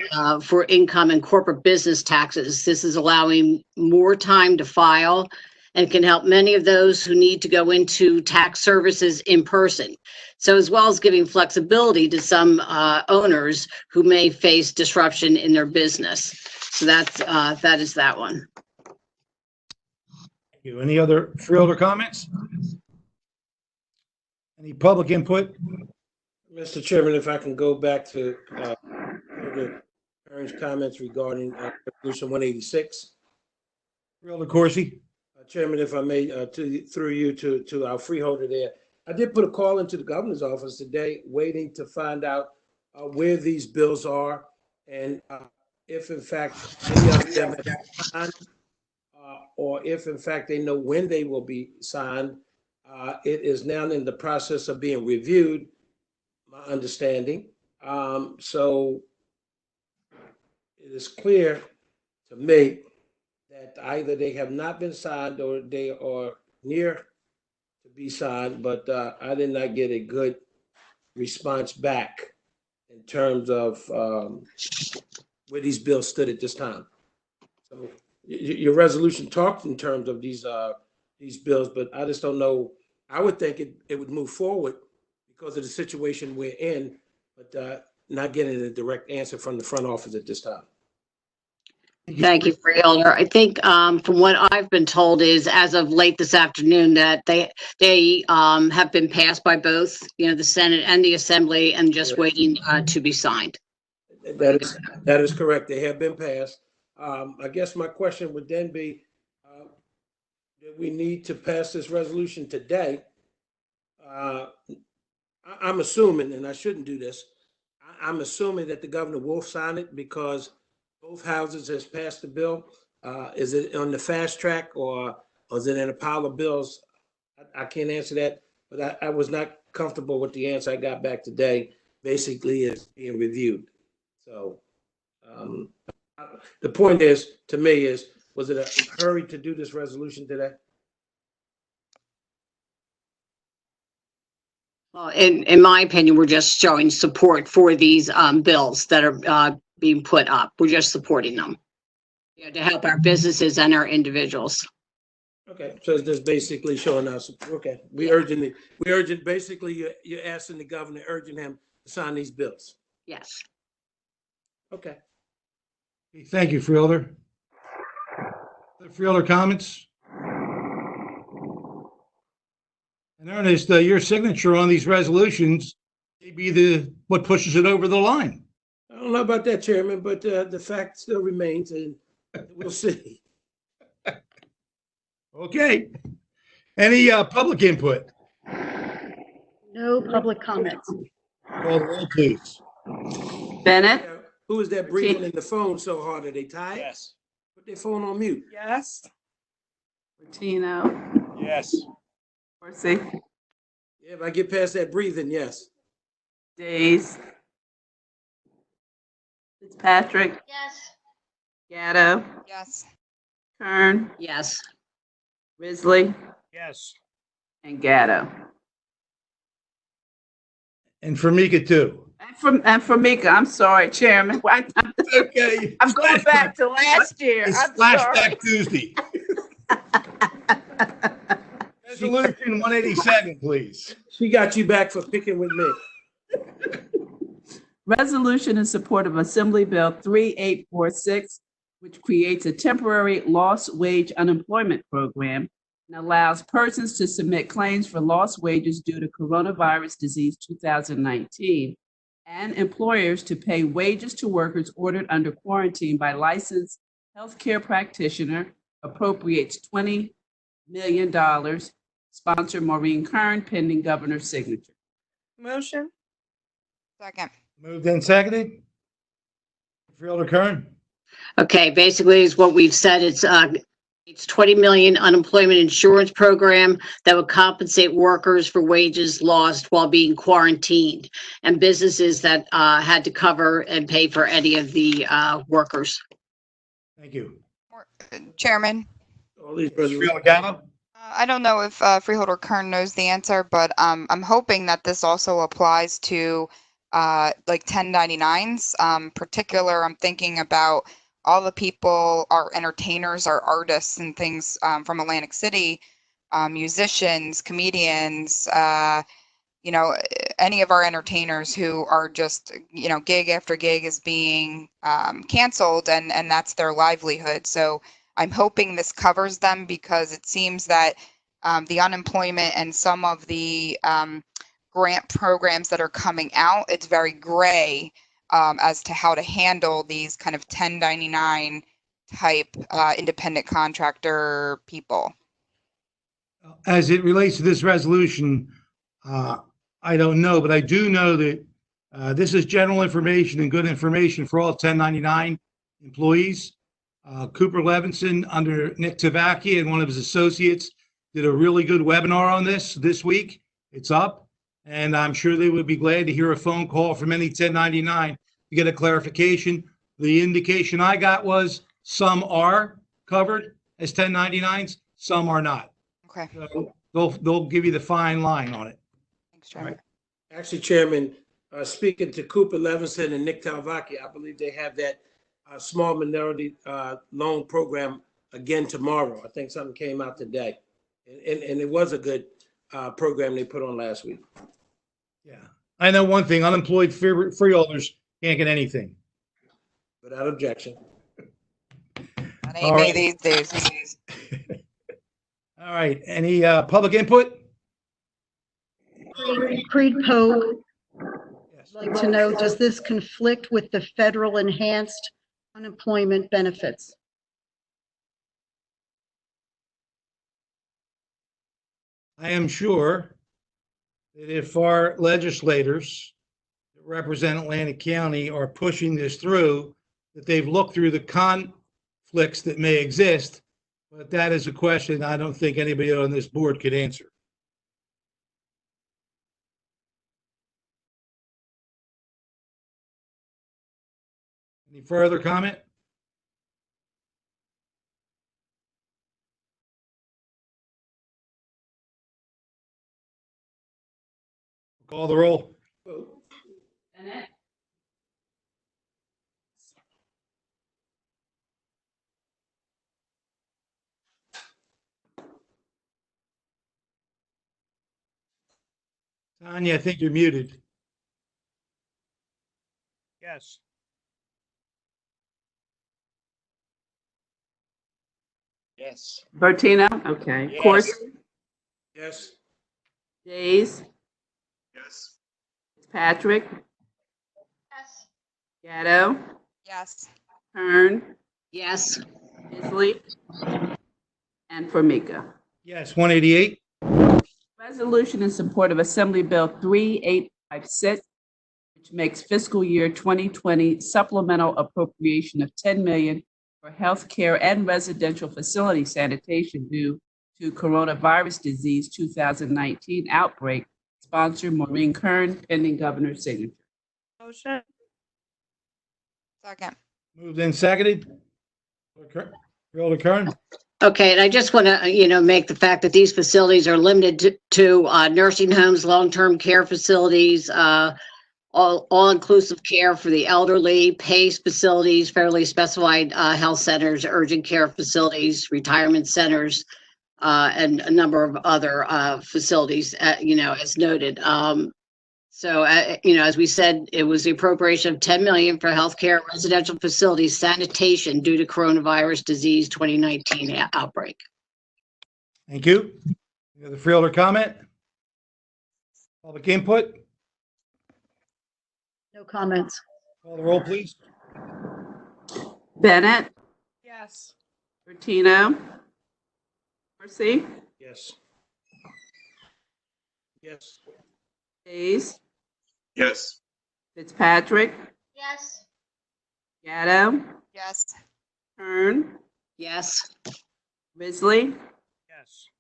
for income and corporate business taxes. This is allowing more time to file and can help many of those who need to go into tax services in person. So as well as giving flexibility to some owners who may face disruption in their business. So that is that one. Thank you. Any other freeholder comments? Any public input? Mr. Chairman, if I can go back to Aaron's comments regarding Resolution 186. Freeholder Corsi? Chairman, if I may, through you to our freeholder there. I did put a call into the governor's office today, waiting to find out where these bills are and if in fact any of them have been signed, or if in fact they know when they will be signed. It is now in the process of being reviewed, my understanding. So it is clear to me that either they have not been signed or they are near to be signed, but I did not get a good response back in terms of where these bills stood at this time. So your resolution talked in terms of these bills, but I just don't know. I would think it would move forward because of the situation we're in, but not getting a direct answer from the front office at this time. Thank you, Freeholder. I think from what I've been told is as of late this afternoon that they have been passed by both, the Senate and the Assembly, and just waiting to be signed. That is correct. They have been passed. I guess my question would then be, do we need to pass this resolution today? I'm assuming, and I shouldn't do this, I'm assuming that the governor will sign it because both houses has passed the bill. Is it on the fast track or is it in a pile of bills? I can't answer that, but I was not comfortable with the answer I got back today. Basically, it's being reviewed. So the point is, to me, was it a hurry to do this resolution today? Well, in my opinion, we're just showing support for these bills that are being put up. We're just supporting them to help our businesses and our individuals. Okay, so it's just basically showing us. Okay, basically you're asking the governor, urging him to sign these bills. Yes. Okay. Thank you, Freeholder. Freeholder comments? And Ernest, your signature on these resolutions may be what pushes it over the line. I don't know about that, Chairman, but the fact still remains, and we'll see. Okay. Any public input? No public comments. Call the roll, please. Bennett, Who is that breathing in the phone so hard? Are they tired? Yes. Put their phone on mute. Yes. Bertino, Yes. Dorsey, Yeah, if I get past that breathing, yes. Days, Fitzpatrick, Yes. Gatto, Yes. Kern, Yes. Risley, Yes. and Gatto. And for Mika too. And for Mika, I'm sorry, Chairman. Okay. I'm going back to last year. It's I'm sorry. Flashback Tuesday. Resolution 187, please. She got you back for picking with me. Resolution in support of Assembly Bill 3846, which creates a temporary lost wage unemployment program and allows persons to submit claims for lost wages due to coronavirus disease 2019 and employers to pay wages to workers ordered under quarantine by licensed healthcare practitioner, appropriates $20 million, sponsor Maureen Kern, pending governor's signature. Motion. Second. Moved and seconded. Freeholder Kern. Okay, basically is what we've said. It's 20 million unemployment insurance program that would compensate workers for wages lost while being quarantined and businesses that had to cover and pay for any of the workers. Thank you. Chairman, All these Freeholder Gatto. I don't know if Freeholder Kern knows the answer, but I'm hoping that this also applies to like 1099s. Particular, I'm thinking about all the people, our entertainers, our artists and things from Atlantic City, musicians, comedians, any of our entertainers who are just, gig after gig is being canceled and that's their livelihood. So I'm hoping this covers them because it seems that the unemployment and some of the grant programs that are coming out, it's very gray as to how to handle these kind of 1099 type independent contractor people. As it relates to this resolution, I don't know, but I do know that this is general information and good information for all 1099 employees. Cooper Levinson, under Nick Tavacki and one of his associates, did a really good webinar on this week. It's up, and I'm sure they would be glad to hear a phone call from any 1099 to get a clarification. The indication I got was some are covered as 1099s, some are not. Okay. So they'll give you the fine line on it. Thanks, Chairman. Right. Actually, Chairman, speaking to Cooper Levinson and Nick Talvaki, I believe they have that small minority loan program again tomorrow. I think something came out today. And it was a good program they put on last week. Yeah. I know one thing, unemployed freeholders can't get anything. Without objection. That ain't me these days. All right. Any public input? Creed Poe, Yes. like to know, does this conflict with the federal enhanced unemployment benefits? I am sure that if our legislators that represent Atlantic County are pushing this through, that they've looked through the conflicts that may exist, but that is a question I don't think anybody on this board could answer. Any further comment? Call the roll. Bennett, Tanya, I think you're muted. Yes. Yes. Bertino, okay. Yes. Corsi, Yes. Days, Yes. Patrick, Yes. Gatto, Yes. Kern, Yes. Isley, and Formica. Yes, 188. Resolution in support of Assembly Bill 3856, which which makes fiscal year 2020 supplemental appropriation of $10 million for healthcare and residential facility sanitation due to coronavirus disease 2019 outbreak. Sponsor Maureen Kern, pending governor's signature. Motion. Second. Moved and seconded. Freeholder Kern? Okay, and I just want to, make the fact that these facilities are limited to nursing homes, long-term care facilities, all-inclusive care for the elderly, PACE facilities, federally specified health centers, urgent care facilities, retirement centers, and a number of other facilities, as noted. As we said, it was the appropriation of $10 million for healthcare, residential facilities, sanitation due to coronavirus disease 2019 outbreak. Thank you. Any other Freeholder comment? Public input? No comments. Call the roll, please. Bennett, Yes. Bertino, Dorsey, Yes. Yes. Hayes, Yes. Fitzpatrick, Yes. Gatto, Yes. Kern, Yes. Risley, Yes.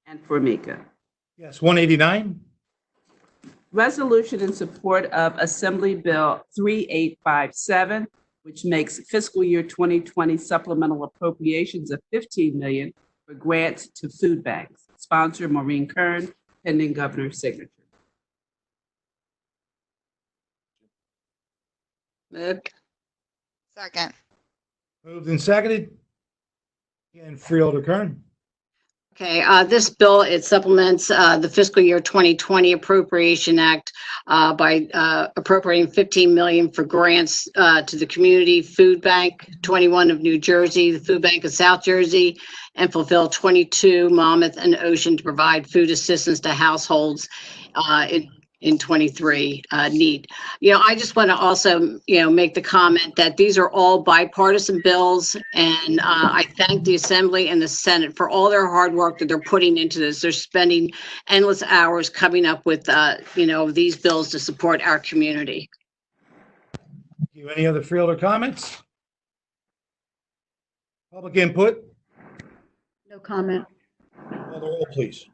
and Formica. Yes, 189. Resolution in support of Assembly Bill 3857, which makes fiscal year 2020 supplemental appropriations of $15 million for grants to food banks. Sponsor Maureen Kern, pending governor's signature. Moved. Second. Moved and seconded. Again, Freeholder Kern? Okay, this bill, it supplements the fiscal year 2020 Appropriation Act by appropriating $15 million for grants to the Community Food Bank 21 of New Jersey, the Food Bank of South Jersey, and fulfill 22 Monmouth and Ocean to provide food assistance to households in 23 need. I just want to also, make the comment that these are all bipartisan bills, and I thank the Assembly and the Senate for all their hard work that they're putting into this. They're spending endless hours coming up with, these bills to support our community. Thank you. Any other Freeholder comments? Public input? No comment. Call the roll, please.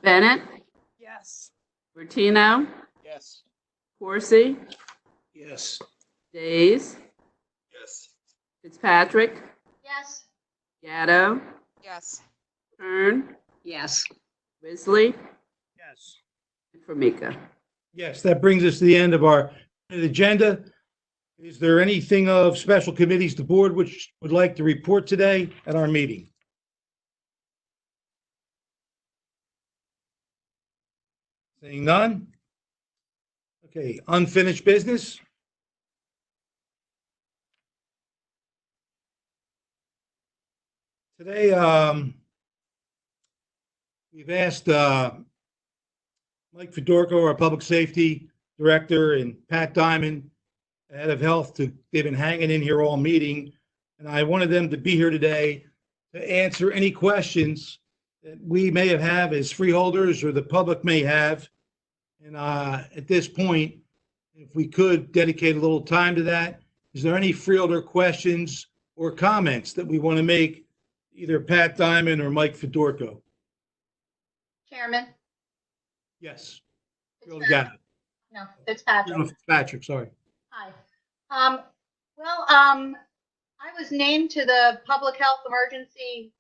Bennett, Yes. Bertino, Yes. Dorsey, Yes. Days, Yes. Fitzpatrick, Yes. Gatto, Yes. Kern, Yes. Risley, Yes. and Formica. Yes, that brings us to the end of our agenda. Is there anything of special committees the board which would like to report today at our meeting? Seeing none? Okay, unfinished business? Today, we've asked Mike Fedorko, our public safety director, and Pat Diamond, head of health, they've been hanging in here all meeting. And I wanted them to be here today to answer any questions that we may have as freeholders or the public may have. And at this point, if we could dedicate a little time to that, is there any freeholder questions or comments that we want to make, either Pat Diamond or Mike Fedorko? Chairman? Yes. Freeholder Gabbard. No, Fitzpatrick. No, Fitzpatrick, sorry. Hi. I was named to the Public Health Emergency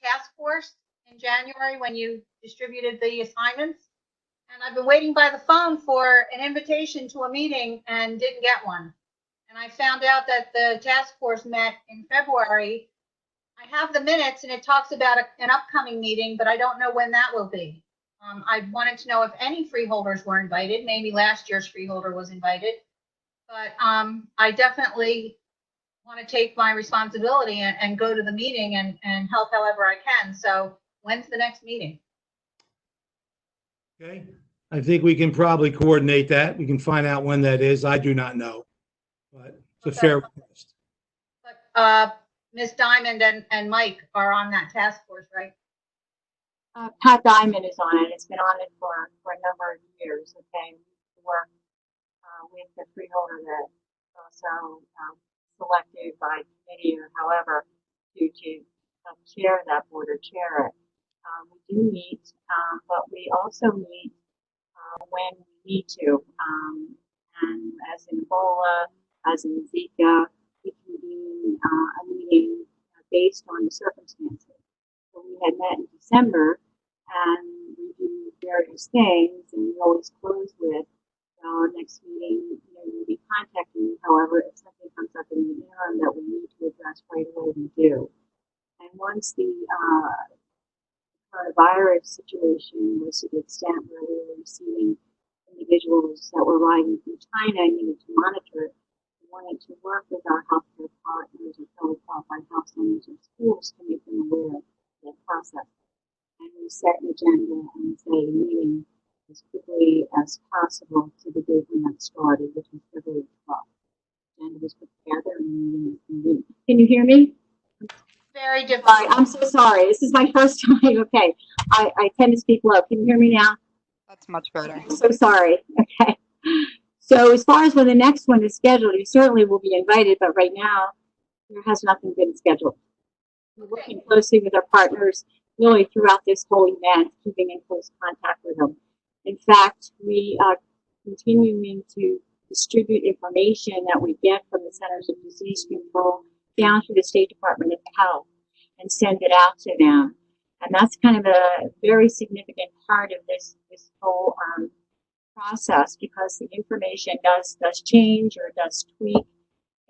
Task Force in January when you distributed the assignments. And I've been waiting by the phone for an invitation to a meeting and didn't get one. And I found out that the task force met in February. I have the minutes and it talks about an upcoming meeting, but I don't know when that will be. I wanted to know if any freeholders were invited. Maybe last year's freeholder was invited. But I definitely want to take my responsibility and go to the meeting and help however I can. So when's the next meeting? Okay, I think we can probably coordinate that. We can find out when that is. I do not know, but it's a fair request. But Ms. Diamond and Mike are on that task force, right? Pat Diamond is on it. It's been on it for a number of years. Okay, we work with the freeholder that also selected by committee or however to chair that board or chair it. We do meet, but we also meet when we need to. And as in Ebola, as in Zika, we convene a meeting based on the circumstances. So we had met in December and we do various things, and we always close with our next meeting. You'll be contacting me. However, if something comes up in the interim that we need to address right away, we do. And once the coronavirus situation was to the extent where we were receiving individuals that were arriving from China and needed to monitor it, we wanted to work with our healthcare partners and fellow qualified health centers and schools to make them aware of the process. And we set an agenda and say meeting as quickly as possible to the date when that started, which was February 12th. The agenda was put together and the meeting was convened. Can you hear me? Very difficult. I'm so sorry. This is my first time. Okay. I tend to speak low. Can you hear me now? That's much better. I'm so sorry. Okay. So as far as when the next one is scheduled, you certainly will be invited, but right now there has nothing been scheduled. We're working closely with our partners really throughout this whole event, keeping in close contact with them. In fact, we are continuing to distribute information that we get from the Centers of Disease Control down to the State Department of Health and send it out to them. And that's kind of a very significant part of this whole process, because the information does change or does tweak,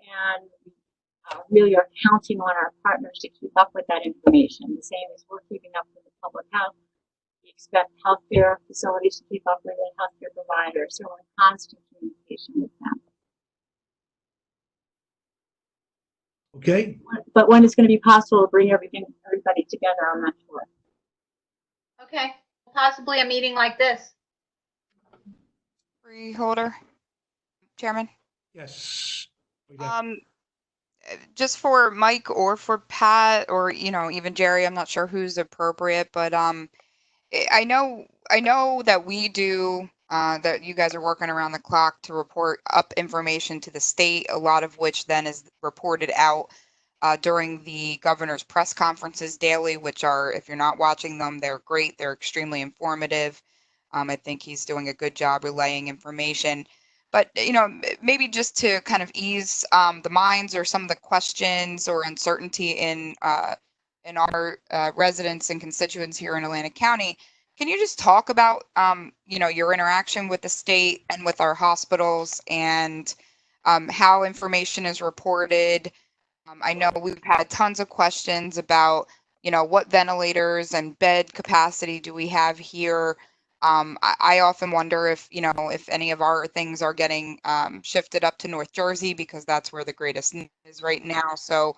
and really are counting on our partners to keep up with that information. The same as we're keeping up with the public health. We expect healthcare facilities to keep up with it, healthcare providers. So we're in constant communication with them. Okay. But when it's going to be possible to bring everybody together, I'm not sure. Okay, possibly a meeting like this. Freeholder, Chairman. Yes. Just for Mike or for Pat or even Jerry, I'm not sure who's appropriate, but I know that we do that you guys are working around the clock to report up information to the state, a lot of which then is reported out during the governor's press conferences daily, which are, if you're not watching them, they're great. They're extremely informative. I think he's doing a good job relaying information. But, maybe just to kind of ease the minds or some of the questions or uncertainty in our residents and constituents here in Atlantic County, can you just talk about, your interaction with the state and with our hospitals and how information is reported? I know we've had tons of questions about, what ventilators and bed capacity do we have here? I often wonder if any of our things are getting shifted up to North Jersey because that's where the greatest need is right now. So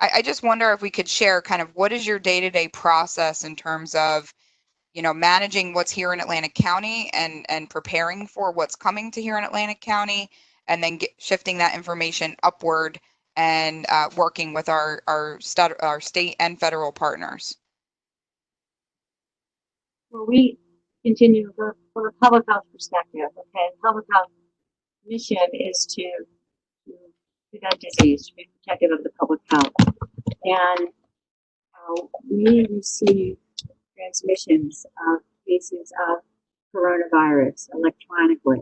I just wonder if we could share kind of what is your day-to-day process in terms of, managing what's here in Atlantic County and preparing for what's coming to here in Atlantic County, and then shifting that information upward and working with our state and federal partners. Well, we continue from a public health perspective. Okay, public health mission is to prevent disease, to be protective of the public health, and we receive transmissions of cases of coronavirus electronically,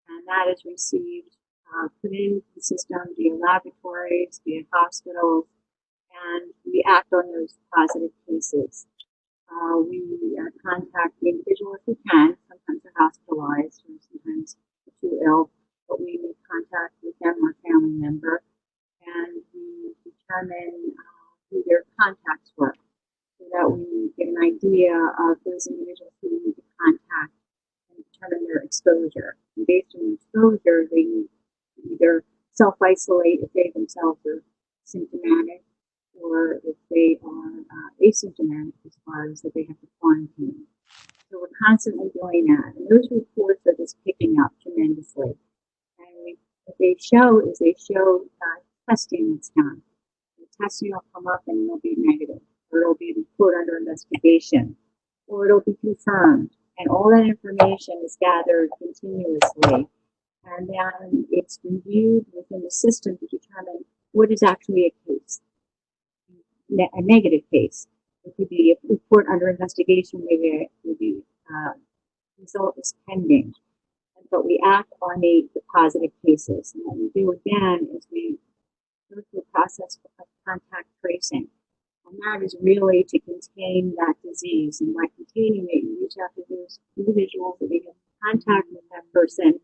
and that is received, put into the system via laboratories, via hospitals, and we act on those positive cases. We contact the individual if we can. Sometimes they're hospitalized, or sometimes they're too ill, but we make contact with them or family member, and we determine who their contacts were, so that we get an idea of those individuals who we need to contact and determine their exposure. And based on exposure, they need to either self-isolate if they themselves are symptomatic, or if they are asymptomatic as far as that they have to quarantine. So we're constantly doing that. And those reports are just picking up tremendously. And what they show is testing that's done. The testing will come up and it'll be negative, or it'll be report under investigation, or it'll be confirmed. And all that information is gathered continuously. And then it's reviewed within the system to determine what is actually a case, a negative case. It could be a report under investigation, maybe the result is pending. But we act on the positive cases. And what we do again is we go through the process of contact tracing. And that is really to contain that disease. And by containing it, you reach out to those individuals that we have contact with that person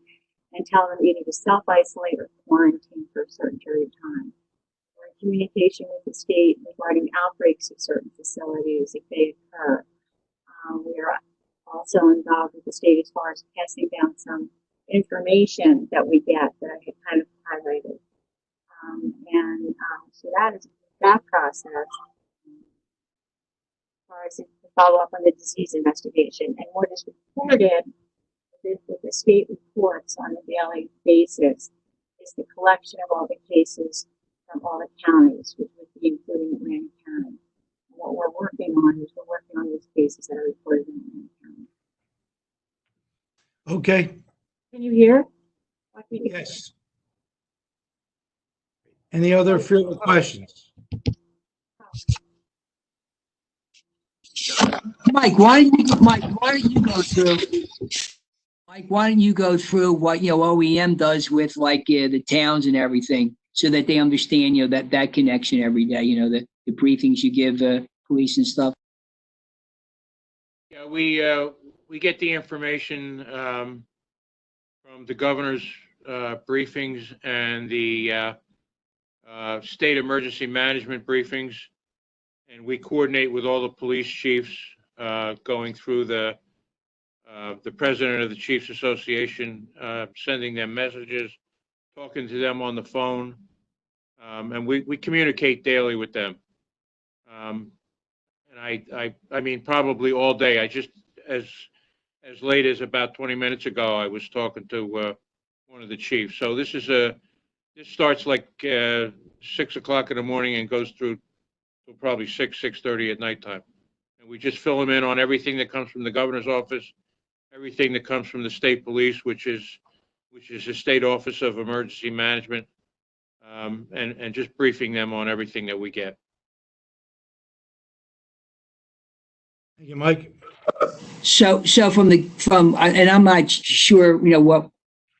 and tell them either to self-isolate or quarantine for a certain period of time. We're in communication with the state regarding outbreaks of certain facilities if they occur. We are also involved with the state as far as passing down some information that we get that I had kind of highlighted. So that is that process. As far as the follow up on the disease investigation and what is reported with the state reports on a daily basis is the collection of all the cases from all the counties, which would be including Atlantic County. And what we're working on is we're working on these cases that are reported in Atlantic County. Okay. Can you hear? Yes. Any other further questions? Mike, why don't you go through? Mike, why don't you go through what OEM does with the towns and everything, so that they understand that connection every day. The briefings you give police and stuff. Yeah, we get the information from the governor's briefings and the state emergency management briefings, and we coordinate with all the police chiefs, going through the president of the Chiefs Association, sending them messages, talking to them on the phone, and we communicate daily with them. And I mean, probably all day. I just, as late as about 20 minutes ago, I was talking to one of the chiefs. So this starts like 6 o'clock in the morning and goes through till probably 6:30 at nighttime. And we just fill them in on everything that comes from the governor's office, everything that comes from the state police, which is the State Office of Emergency Management, and just briefing them on everything that we get. Thank you, Mike. So and I'm not sure, what,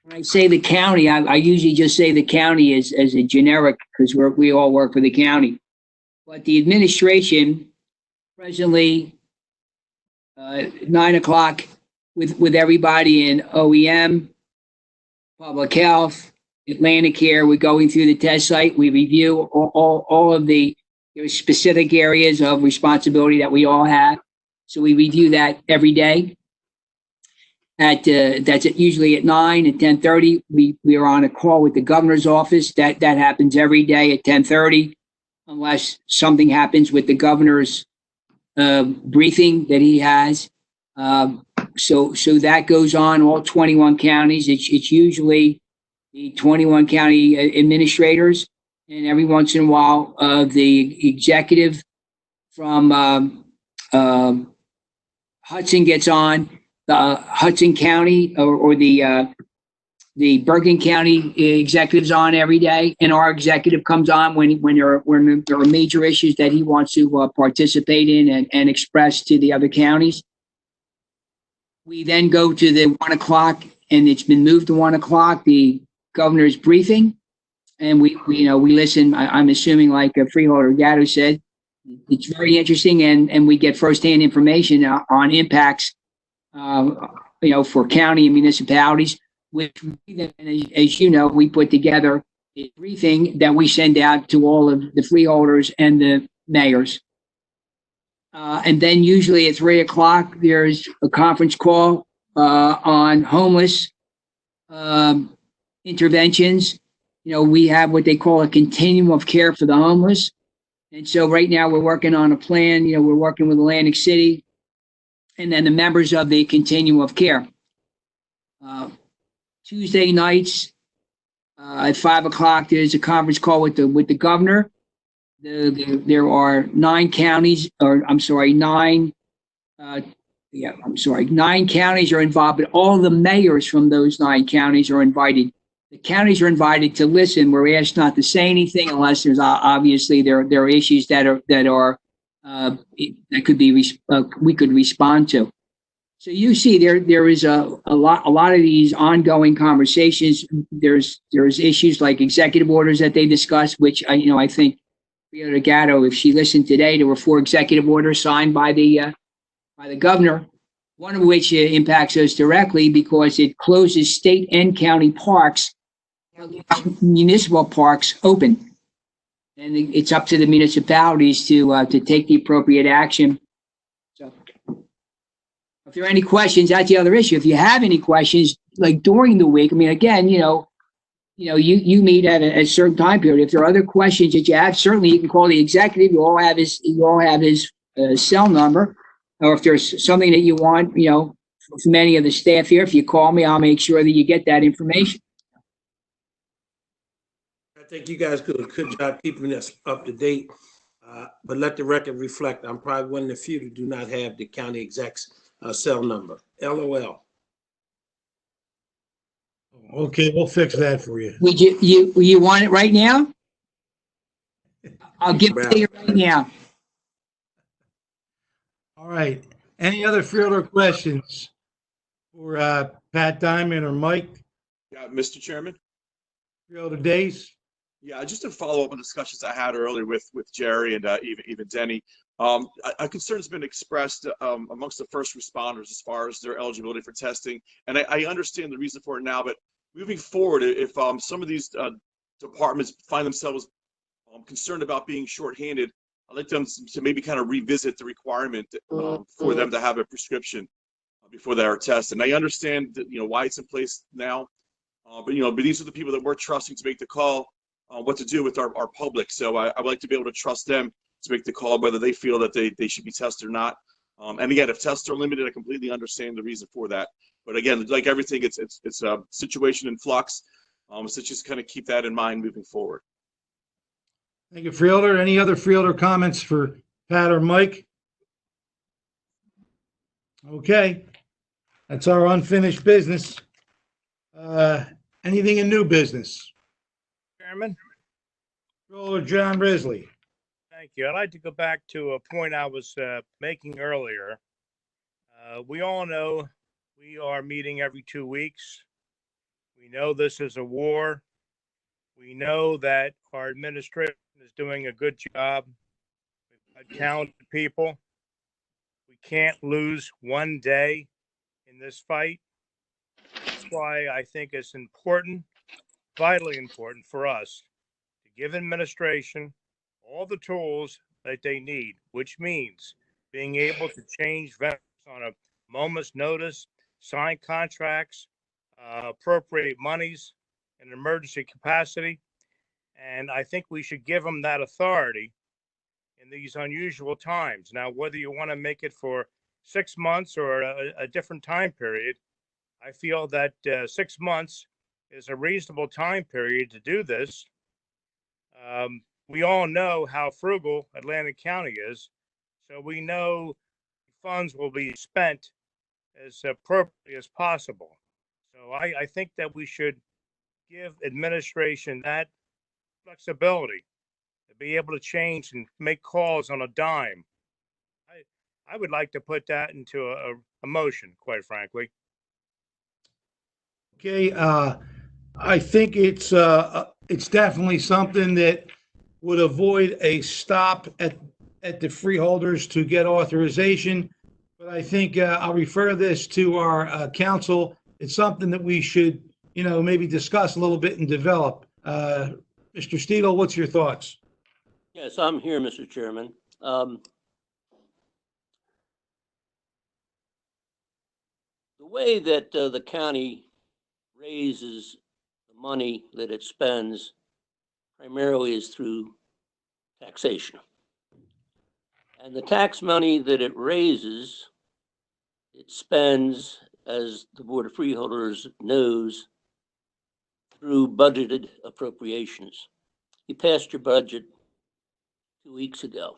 when I say the county, I usually just say the county as a generic, because we all work for the county. But the administration presently, 9 o'clock with everybody in OEM, public health, Atlantic Care. We're going through the test site. We review all of the specific areas of responsibility that we all have. So we review that every day. That's usually at 9. At 10:30, we are on a call with the governor's office. That happens every day at 10:30, unless something happens with the governor's briefing that he has. So that goes on all 21 counties. It's usually the 21 county administrators, and every once in a while the executive from Hudson gets on. The Hudson County or the Bergen County executive's on every day, and our executive comes on when there are major issues that he wants to participate in and express to the other counties. We then go to the 1 o'clock, and it's been moved to 1 o'clock, the governor's briefing, and we listen. I'm assuming, like Freeholder Gatto said, it's very interesting, and we get firsthand information on impacts, for county and municipalities, which, as you know, we put together a briefing that we send out to all of the freeholders and the mayors. And then usually at 3 o'clock, there's a conference call on homeless interventions. We have what they call a continuum of care for the homeless. And so right now we're working on a plan. We're working with Atlantic City and then the members of the continuum of care. Tuesday nights at 5 o'clock, there's a conference call with the governor. There are 9 counties, 9 yeah, I'm sorry, 9 counties are involved, but all the mayors from those 9 counties are invited. The counties are invited to listen. We're asked not to say anything unless there's obviously there are issues that could be we could respond to. So you see, there is a lot of these ongoing conversations. There's issues like executive orders that they discuss, which I think Freeholder Gatto, if she listened today, there were 4 executive orders signed by the governor, one of which impacts us directly because it closes state and county parks, municipal parks open. And it's up to the municipalities to take the appropriate action. So if there are any questions, that's the other issue. If you have any questions, like during the week, I mean, again, you meet at a certain time period. If there are other questions that you have, certainly you can call the executive. You all have his cell number. Or if there's something that you want, from any of the staff here, if you call me, I'll make sure that you get that information. I think you guys do a good job keeping us up to date, but let the record reflect, I'm probably one of the few that do not have the county exec's cell number. LOL. Okay, we'll fix that for you. Would you want it right now? I'll give it to you right now. All right. Any other Freeholder questions for Pat Diamond or Mike? Yeah, Mr. Chairman. Freeholder Days? Yeah, just to follow up on discussions I had earlier with Jerry and even Denny. A concern has been expressed amongst the first responders as far as their eligibility for testing, and I understand the reason for it now. But moving forward, if some of these departments find themselves concerned about being shorthanded, I'd like them to maybe kind of revisit the requirement for them to have a prescription before they are tested. And I understand that, why it's in place now, but these are the people that we're trusting to make the call what to do with our public. So I would like to be able to trust them to make the call whether they feel that they should be tested or not. And again, if tests are limited, I completely understand the reason for that. But again, like everything, it's a situation in flux. So just kind of keep that in mind moving forward. Thank you, Freeholder. Any other Freeholder comments for Pat or Mike? Okay. That's our unfinished business. Anything in new business? Chairman? Freeholder John Risley. Thank you. I'd like to go back to a point I was making earlier. We all know we are meeting every 2 weeks. We know this is a war. We know that our administration is doing a good job. We've got talented people. We can't lose one day in this fight. That's why I think it's important, vitally important for us to give administration all the tools that they need, which means being able to change vendors on a moment's notice, sign contracts, appropriate monies in an emergency capacity. And I think we should give them that authority in these unusual times. Now, whether you want to make it for 6 months or a different time period, I feel that 6 months is a reasonable time period to do this. We all know how frugal Atlantic County is, so we know funds will be spent as appropriately as possible. So I think that we should give administration that flexibility to be able to change and make calls on a dime. I would like to put that into a motion, quite frankly. Okay, I think it's definitely something that would avoid a stop at the freeholders to get authorization. But I think I'll refer this to our council. It's something that we should, maybe discuss a little bit and develop. Mr. Stiegel, what's your thoughts? Yes, I'm here, Mr. Chairman. The way that the county raises the money that it spends primarily is through taxation. And the tax money that it raises, it spends, as the Board of Freeholders knows, through budgeted appropriations. You passed your budget 2 weeks ago.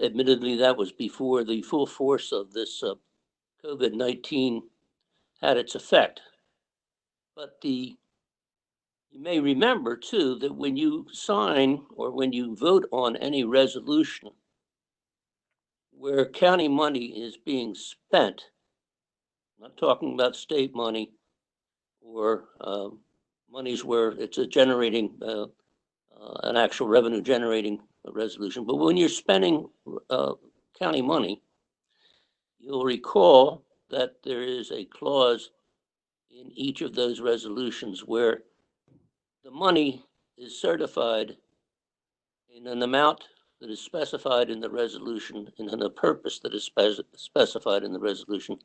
Admittedly, that was before the full force of this COVID-19 had its effect. But you may remember too that when you sign or when you vote on any resolution where county money is being spent, I'm not talking about state money or monies where it's generating an actual revenue generating resolution, but when you're spending county money, you'll recall that there is a clause in each of those resolutions where the money is certified in an amount that is specified in the resolution and in a purpose that is specified in the resolution.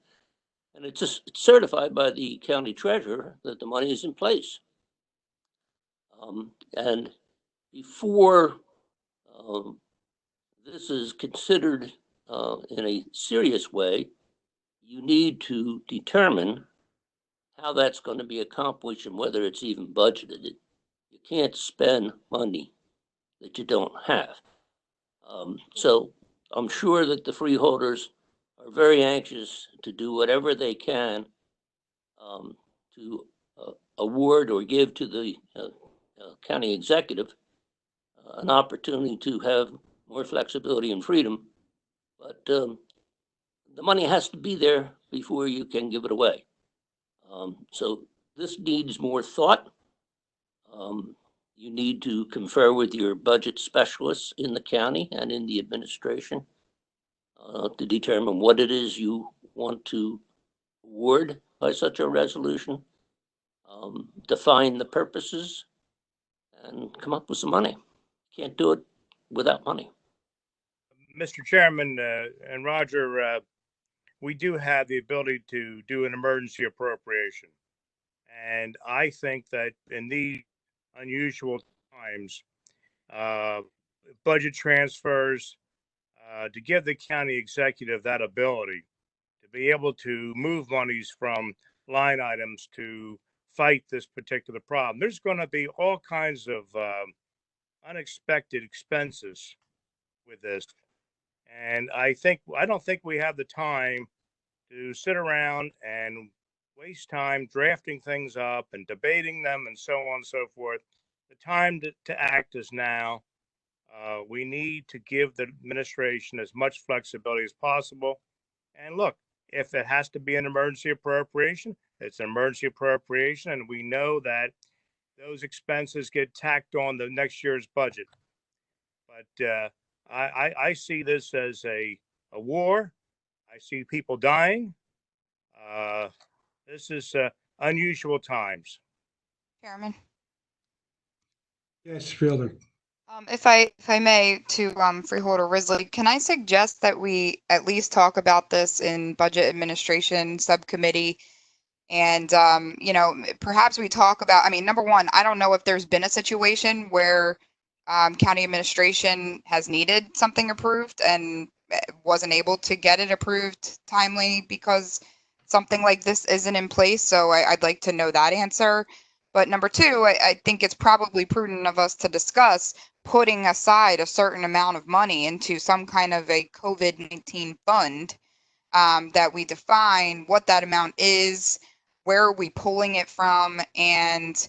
And it's certified by the county treasurer that the money is in place. And before this is considered in a serious way, you need to determine how that's going to be accomplished and whether it's even budgeted. You can't spend money that you don't have. So I'm sure that the freeholders are very anxious to do whatever they can to award or give to the county executive an opportunity to have more flexibility and freedom. But the money has to be there before you can give it away. So this needs more thought. You need to confer with your budget specialists in the county and in the administration to determine what it is you want to award by such a resolution, define the purposes, and come up with some money. Can't do it without money. Mr. Chairman and Roger, we do have the ability to do an emergency appropriation. And I think that in these unusual times, budget transfers, to give the county executive that ability to be able to move monies from line items to fight this particular problem. There's going to be all kinds of unexpected expenses with this. And I don't think we have the time to sit around and waste time drafting things up and debating them and so on and so forth. The time to act is now. We need to give the administration as much flexibility as possible. And look, if it has to be an emergency appropriation, it's an emergency appropriation. And we know that those expenses get tacked on the next year's budget. But I see this as a war. I see people dying. This is unusual times. Chairman. Yes, Fielder. If I may, to Freeholder Risley, can I suggest that we at least talk about this in Budget Administration Subcommittee? And, perhaps we talk about, I mean, number one, I don't know if there's been a situation where county administration has needed something approved and wasn't able to get it approved timely because something like this isn't in place. So I'd like to know that answer. But number two, I think it's probably prudent of us to discuss putting aside a certain amount of money into some kind of a COVID-19 fund, that we define what that amount is, where are we pulling it from, and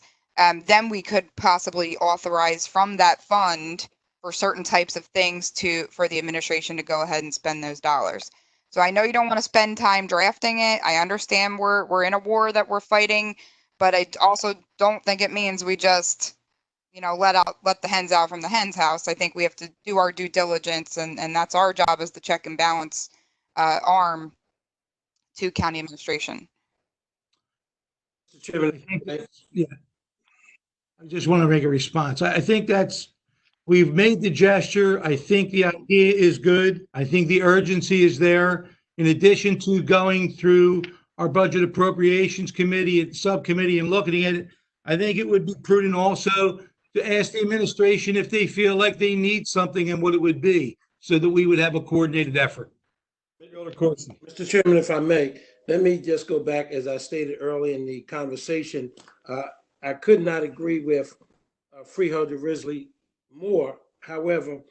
then we could possibly authorize from that fund for certain types of things for the administration to go ahead and spend those dollars. So I know you don't want to spend time drafting it. I understand we're in a war that we're fighting, but I also don't think it means we just, let the hens out from the hen's house. I think we have to do our due diligence, and that's our job as the check and balance arm to county administration. Mr. Chairman, Yeah. I just want to make a response. I think we've made the gesture. I think the idea is good. I think the urgency is there. In addition to going through our Budget Appropriations Committee and Subcommittee and looking at it, I think it would be prudent also to ask the administration if they feel like they need something and what it would be, so that we would have a coordinated effort. Mr. Chairman, if I may, let me just go back, as I stated early in the conversation. I could not agree with Freeholder Risley more. However,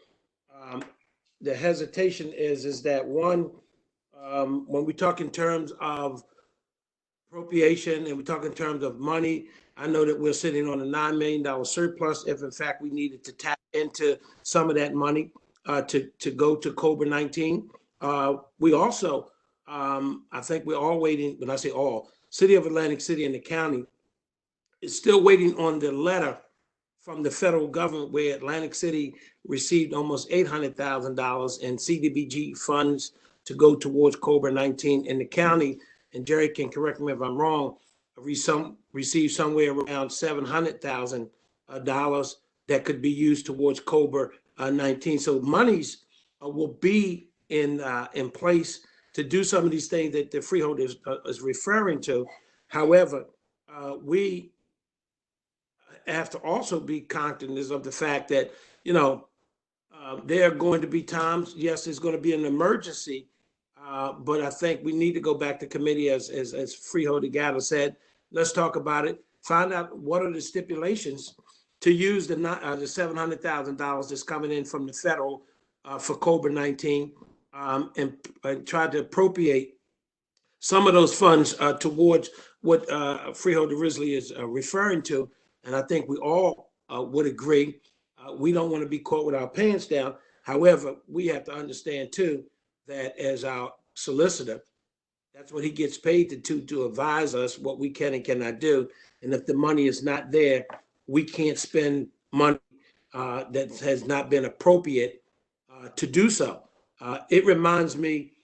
the hesitation is that one, when we talk in terms of appropriation and we talk in terms of money, I know that we're sitting on a $9 million surplus if in fact we needed to tap into some of that money to go to COVID-19. We also, I think we're all waiting, when I say all, City of Atlantic City and the county is still waiting on the letter from the federal government where Atlantic City received almost $800,000 in CDBG funds to go towards COVID-19, and the county, and Jerry can correct me if I'm wrong, received somewhere around $700,000 that could be used towards COVID-19. So monies will be in place to do some of these things that the freeholder is referring to. However, we have to also be cognizant of the fact that, there are going to be times, yes, there's going to be an emergency, but I think we need to go back to committee, as Freeholder Gatto said. Let's talk about it. Find out what are the stipulations to use the $700,000 that's coming in from the federal for COVID-19, and try to appropriate some of those funds towards what Freeholder Risley is referring to. And I think we all would agree. We don't want to be caught with our pants down. However, we have to understand too that as our solicitor, that's what he gets paid to advise us what we can and cannot do. And if the money is not there, we can't spend money that has not been appropriate to do so. It reminds me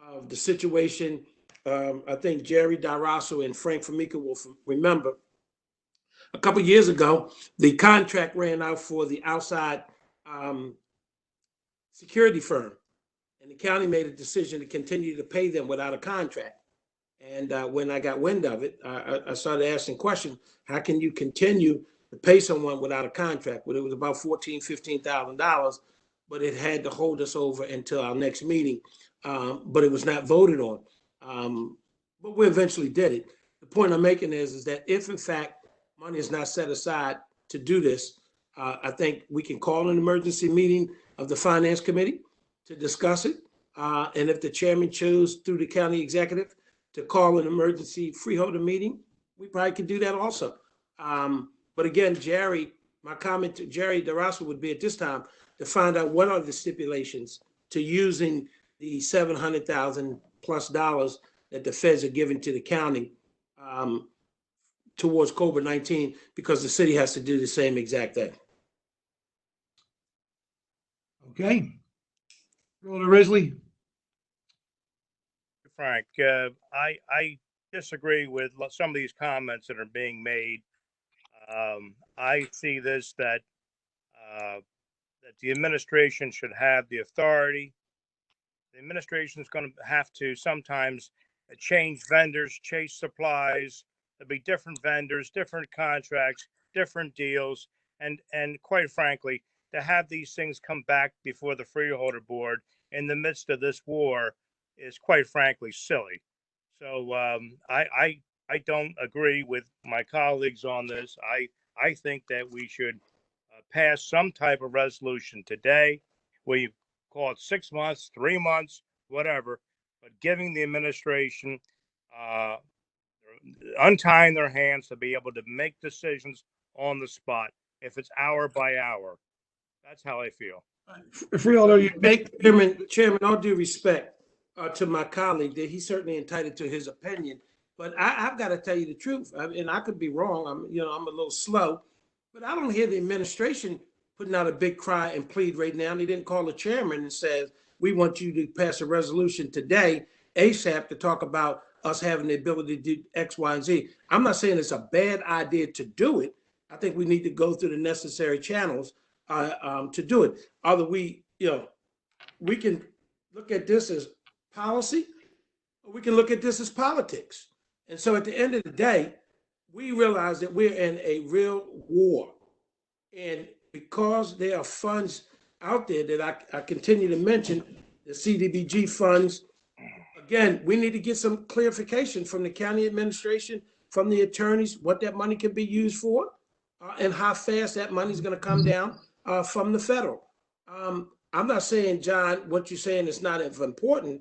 of the situation. I think Jerry Darasso and Frank Formica will remember. A couple of years ago, the contract ran out for the outside security firm, and the county made a decision to continue to pay them without a contract. And when I got wind of it, I started asking questions. How can you continue to pay someone without a contract? Well, it was about $14,000, $15,000, but it had to hold us over until our next meeting. But it was not voted on. But we eventually did it. The point I'm making is that if in fact money is not set aside to do this, I think we can call an emergency meeting of the Finance Committee to discuss it. And if the chairman chose through the county executive to call an emergency freeholder meeting, we probably could do that also. But again, Jerry, my comment to Jerry Darasso would be at this time to find out what are the stipulations to using the $700,000 plus that the feds are giving to the county towards COVID-19, because the city has to do the same exact thing. Okay. Freeholder Risley. Frank, I disagree with some of these comments that are being made. I see this that the administration should have the authority. The administration is going to have to sometimes change vendors, chase supplies. There'll be different vendors, different contracts, different deals, and quite frankly, to have these things come back before the Freeholder Board in the midst of this war is quite frankly silly. So I don't agree with my colleagues on this. I think that we should pass some type of resolution today, where you call it 6 months, 3 months, whatever, but giving the administration untying their hands to be able to make decisions on the spot, if it's hour by hour. That's how I feel. Freeholder, you make Chairman, all due respect to my colleague, that he's certainly entitled to his opinion, but I've got to tell you the truth, and I could be wrong. I'm a little slow, but I don't hear the administration putting out a big cry and plead right now. They didn't call the chairman and says, we want you to pass a resolution today, ASAP, to talk about us having the ability to do X, Y, and Z. I'm not saying it's a bad idea to do it. I think we need to go through the necessary channels to do it. Either we can look at this as policy, or we can look at this as politics. And so at the end of the day, we realize that we're in a real war. And because there are funds out there that I continue to mention, the CDBG funds, again, we need to get some clarification from the county administration, from the attorneys, what that money can be used for, and how fast that money is going to come down from the federal. I'm not saying, John, what you're saying is not as important.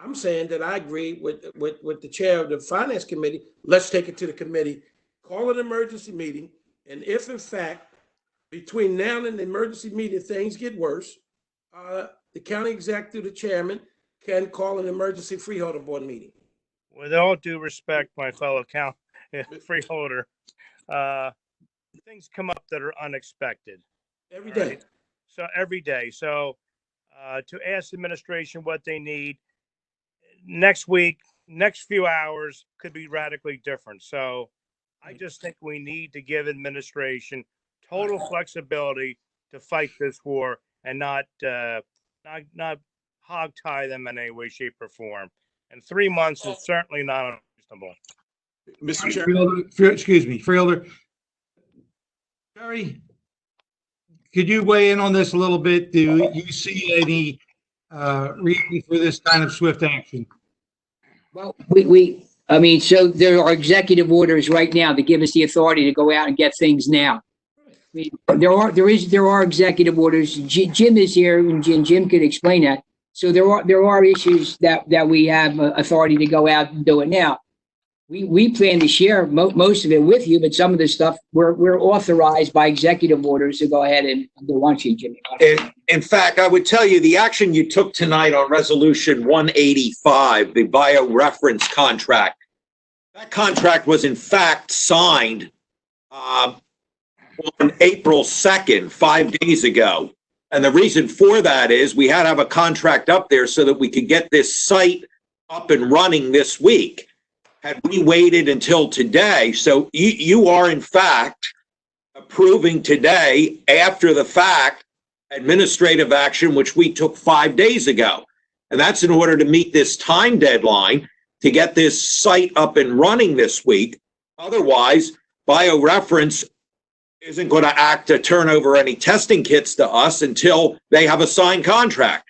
I'm saying that I agree with the chair of the finance committee. Let's take it to the committee, call an emergency meeting. And if in fact, between now and the emergency meeting, things get worse, the county exec through the chairman can call an emergency freeholder board meeting. With all due respect, my fellow freeholder, things come up that are unexpected. Every day. Right? So every day. So to ask the administration what they need next week, next few hours could be radically different. So I just think we need to give administration total flexibility to fight this war and not hog tie them in any way, shape, or form. And 3 months is certainly not unreasonable. Mr. Chair. Excuse me, Freeholder. Jerry, could you weigh in on this a little bit? Do you see any reason for this kind of swift action? Well, I mean, so there are executive orders right now that give us the authority to go out and get things now. I mean, there are executive orders. Jim is here, and Jim could explain that. So there are issues that we have authority to go out and do it now. We plan to share most of it with you, but some of the stuff we're authorized by executive orders to go ahead and do. Why don't you, Jimmy? In fact, I would tell you the action you took tonight on Resolution 185, the bioreference contract, that contract was in fact signed on April 2nd, 5 days ago. And the reason for that is we had to have a contract up there so that we could get this site up and running this week. Had we waited until today, so you are in fact approving today after the fact administrative action, which we took 5 days ago. And that's in order to meet this time deadline to get this site up and running this week. Otherwise, bioreference isn't going to act to turn over any testing kits to us until they have a signed contract.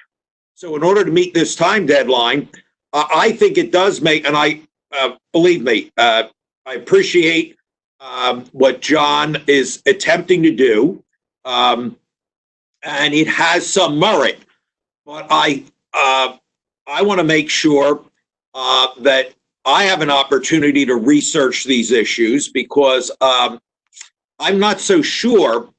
So in order to meet this time deadline, I think it does make, and believe me, I appreciate what John is attempting to do, and it has some merit. But I want to make sure that I have an opportunity to research these issues because I'm not so sure,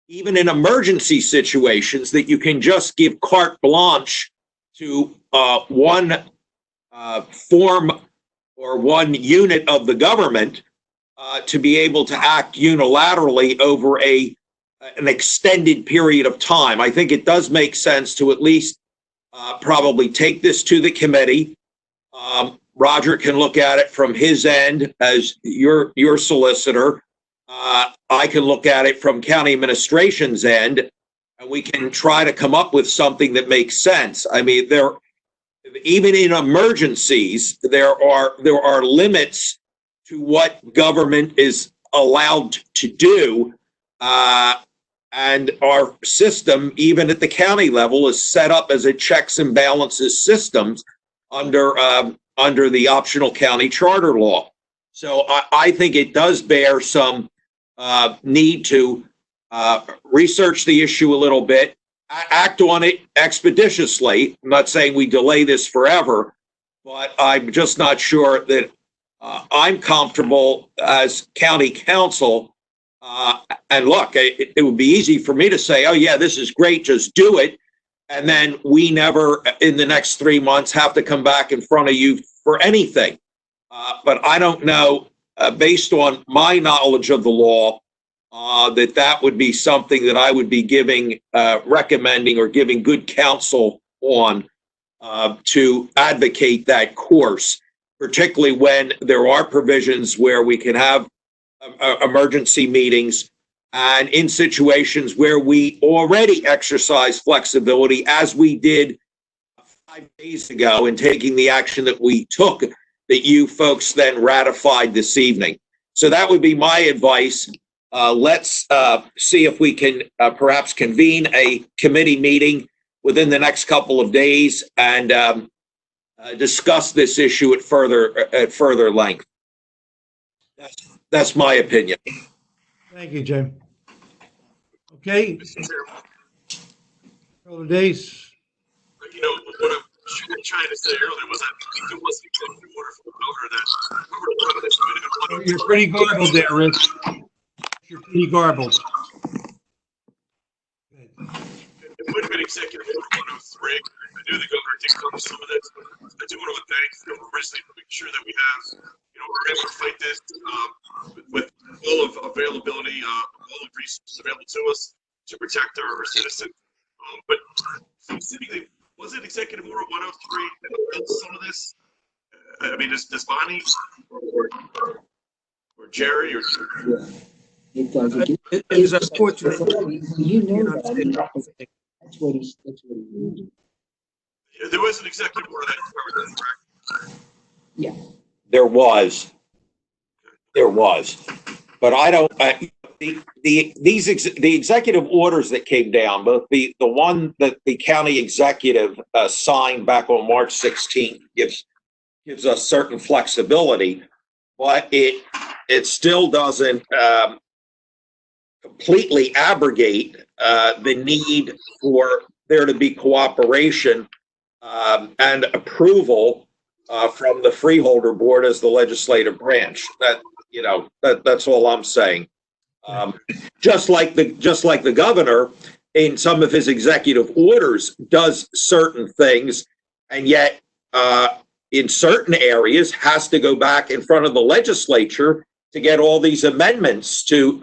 even in emergency situations, that you can just give carte blanche to one form or one unit of the government to be able to act unilaterally over an extended period of time. I think it does make sense to at least probably take this to the committee. Roger can look at it from his end as your solicitor. I can look at it from county administration's end, and we can try to come up with something that makes sense. I mean, even in emergencies, there are limits to what government is allowed to do, and our system, even at the county level, is set up as a checks and balances systems under the optional county charter law. So I think it does bear some need to research the issue a little bit, act on it expeditiously. I'm not saying we delay this forever, but I'm just not sure that I'm comfortable as county council. And look, it would be easy for me to say, oh yeah, this is great, just do it. And then we never, in the next 3 months, have to come back in front of you for anything. But I don't know, based on my knowledge of the law, that would be something that I would be recommending or giving good counsel on to advocate that course, particularly when there are provisions where we can have emergency meetings and in situations where we already exercise flexibility, as we did 5 days ago in taking the action that we took, that you folks then ratified this evening. So that would be my advice. Let's see if we can perhaps convene a committee meeting within the next couple of days and discuss this issue at further length. That's my opinion. Thank you, Jim. Okay. Freeholder Days. You know, what I'm trying to say earlier was that there was an executive order from the governor that covered a lot of this. You're pretty garbled there, Rich. You're pretty garbled. It would have been executive order 103. I knew the governor did cover some of this. I do want to thank Governor Risley for making sure that we have, we're able to fight this with all of availability, all of resources available to us to protect our citizens. But specifically, was it executive order 103 that built some of this? I mean, does Bonnie or Jerry or It does. It is unfortunate. You know that. I mean, that's what he's doing. there was an executive order that covered this, correct? Yeah. There was. But I don't, the executive orders that came down, both the one that the county executive signed back on March 16th gives us certain flexibility, but it still doesn't completely abrogate the need for there to be cooperation and approval from the Freeholder Board as the legislative branch. That's all I'm saying. Just like the governor in some of his executive orders does certain things, and yet in certain areas has to go back in front of the legislature to get all these amendments to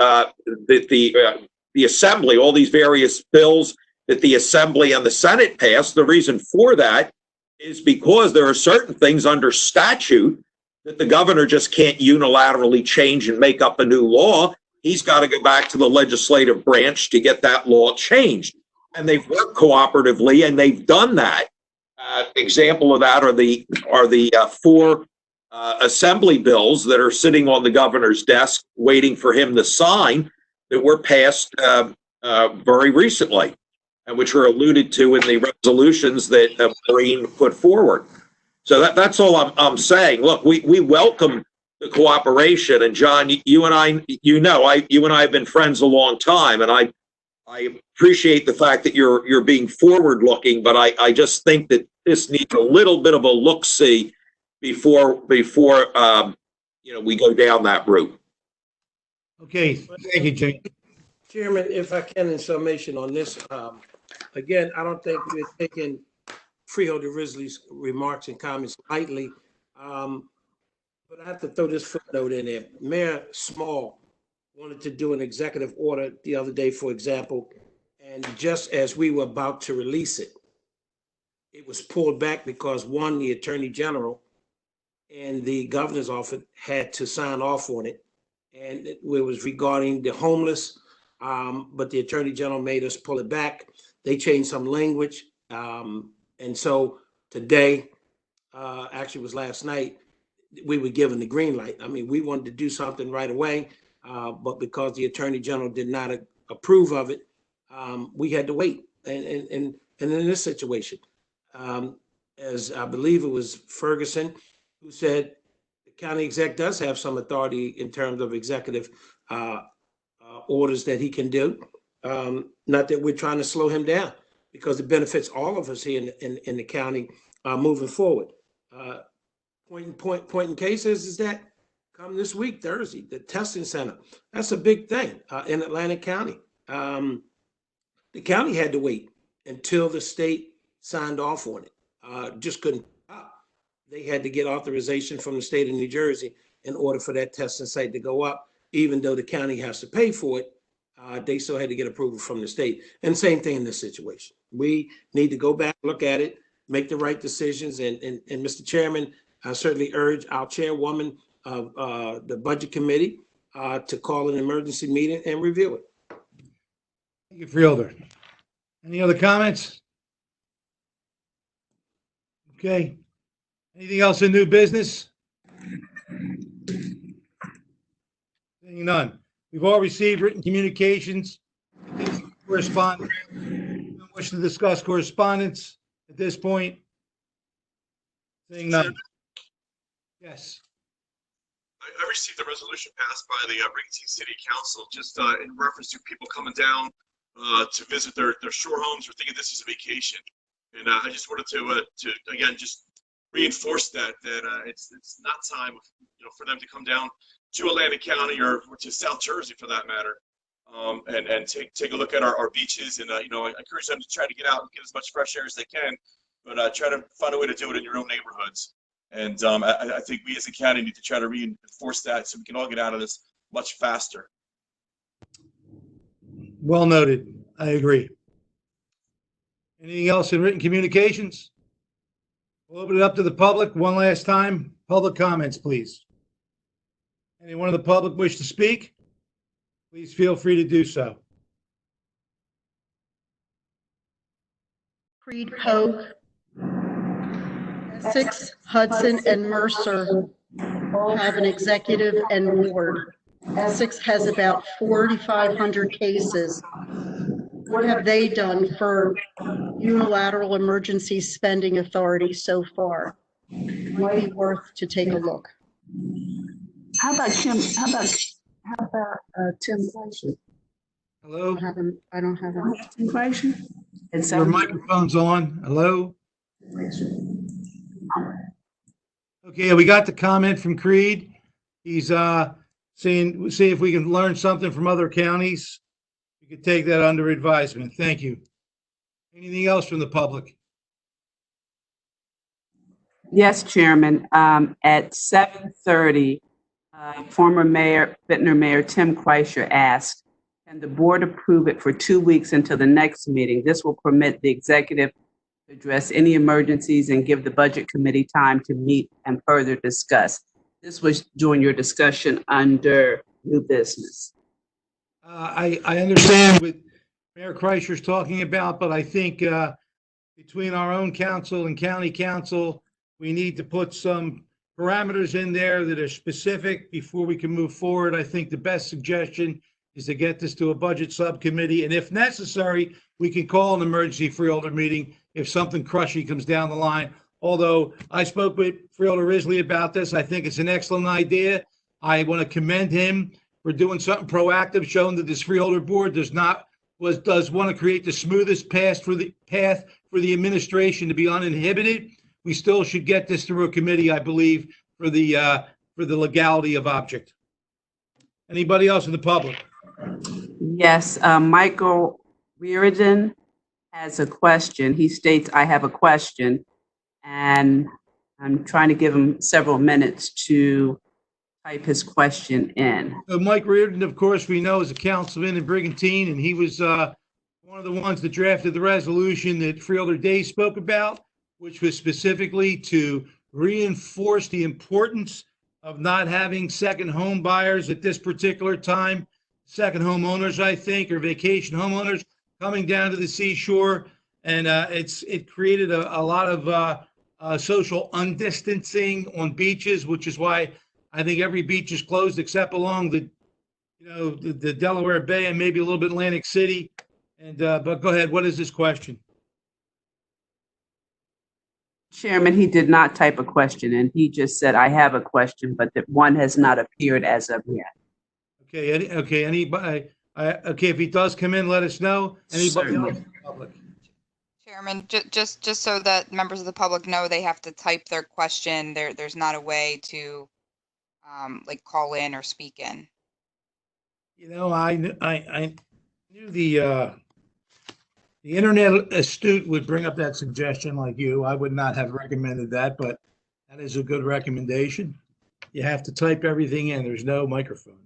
the assembly, all these various bills that the assembly and the Senate passed. The reason for that is because there are certain things under statute that the governor just can't unilaterally change and make up a new law. He's got to go back to the legislative branch to get that law changed. And they've worked cooperatively, and they've done that. Example of that are the four assembly bills that are sitting on the governor's desk waiting for him to sign that were passed very recently, and which were alluded to in the resolutions that Maureen put forward. So that's all I'm saying. Look, we welcome the cooperation, and John, you and I have been friends a long time, and I appreciate the fact that you're being forward looking, but I just think that this needs a little bit of a look-see before we go down that route. Okay, thank you, Jim. Chairman, if I can, in summation on this, again, I don't think we're taking Freeholder Risley's remarks and comments lightly, but I have to throw this footnote in there. Mayor Small wanted to do an executive order the other day, for example, and just as we were about to release it, it was pulled back because one, the Attorney General and the governor's office had to sign off on it, and it was regarding the homeless, but the Attorney General made us pull it back. They changed some language, and so today, actually it was last night, we were given the green light. I mean, we wanted to do something right away, but because the Attorney General did not approve of it, we had to wait. And in this situation, as I believe it was Ferguson who said the county exec does have some authority in terms of executive orders that he can do. Not that we're trying to slow him down, because it benefits all of us here in the county moving forward. Point in cases is that come this week, Thursday, the testing center. That's a big thing in Atlantic County. The county had to wait until the state signed off on it. Just couldn't. They had to get authorization from the state of New Jersey in order for that testing site to go up. Even though the county has to pay for it, they still had to get approval from the state. And same thing in this situation. We need to go back, look at it, make the right decisions. And Mr. Chairman, I certainly urge our chairwoman of the Budget Committee to call an emergency meeting and review it. Thank you, Freeholder. Any other comments? Okay. Anything else in new business? Seeing none. We've all received written communications, correspondence. Don't wish to discuss correspondence at this point. Seeing none. Yes. I received a resolution passed by the Brigantine City Council just in reference to people coming down to visit their shore homes or thinking this is a vacation. And I just wanted to again just reinforce that it's not time, for them to come down to Atlantic County or to South Jersey for that matter, and take a look at our beaches. And I encourage them to try to get out and get as much fresh air as they can, but try to find a way to do it in your own neighborhoods. And I think we as a county need to try to reinforce that so we can all get out of this much faster. Well noted. I agree. Anything else in written communications? We'll open it up to the public one last time. Public comments, please. Anyone in the public wish to speak? Please feel free to do so. Creed, Poe, Essex, Hudson, and Mercer all have an executive and board. Essex has about 4,500 cases. What have they done for unilateral emergency spending authority so far? Might be worth to take a look. How about Tim? How about Tim Fleischer? Hello? I don't have him. Tim Fleischer? Your microphone's on. Hello? Okay, we got the comment from Creed. He's see if we can learn something from other counties. We could take that under advisement. Thank you. Anything else from the public? Yes, Chairman. At 7:30, former Mayor, Vintner Mayor Tim Kreischer asked, can the board approve it for 2 weeks until the next meeting? This will permit the executive to address any emergencies and give the budget committee time to meet and further discuss. This was during your discussion under new business. I understand what Mayor Kreischer's talking about, but I think between our own council and county council, we need to put some parameters in there that are specific before we can move forward. I think the best suggestion is to get this to a budget subcommittee, and if necessary, we can call an emergency freeholder meeting if something crushing comes down the line. Although I spoke with Freeholder Risley about this, I think it's an excellent idea. I want to commend him for doing something proactive, showing that this freeholder board does want to create the smoothest path for the administration to be uninhibited. We still should get this through a committee, I believe, for the legality of object. Anybody else in the public? Yes, Michael Reardon has a question. He states, I have a question, and I'm trying to give him several minutes to type his question in. So Mike Reardon, of course, we know is a councilman in Brigantine, and he was one of the ones that drafted the resolution that Freeholder Day spoke about, which was specifically to reinforce the importance of not having second home buyers at this particular time. Second homeowners, I think, or vacation homeowners coming down to the seashore. And it created a lot of social undistancing on beaches, which is why I think every beach is closed except along the Delaware Bay and maybe a little bit Atlantic City. And but go ahead, what is this question? Chairman, he did not type a question, and he just said, I have a question, but that one has not appeared as of yet. Okay, anybody? Okay, if he does come in, let us know. Anybody else in the public? Chairman, just so that members of the public know, they have to type their question. There's not a way to like call in or speak in. I knew the internet astute would bring up that suggestion like you. I would not have recommended that, but that is a good recommendation. You have to type everything in. There's no microphone.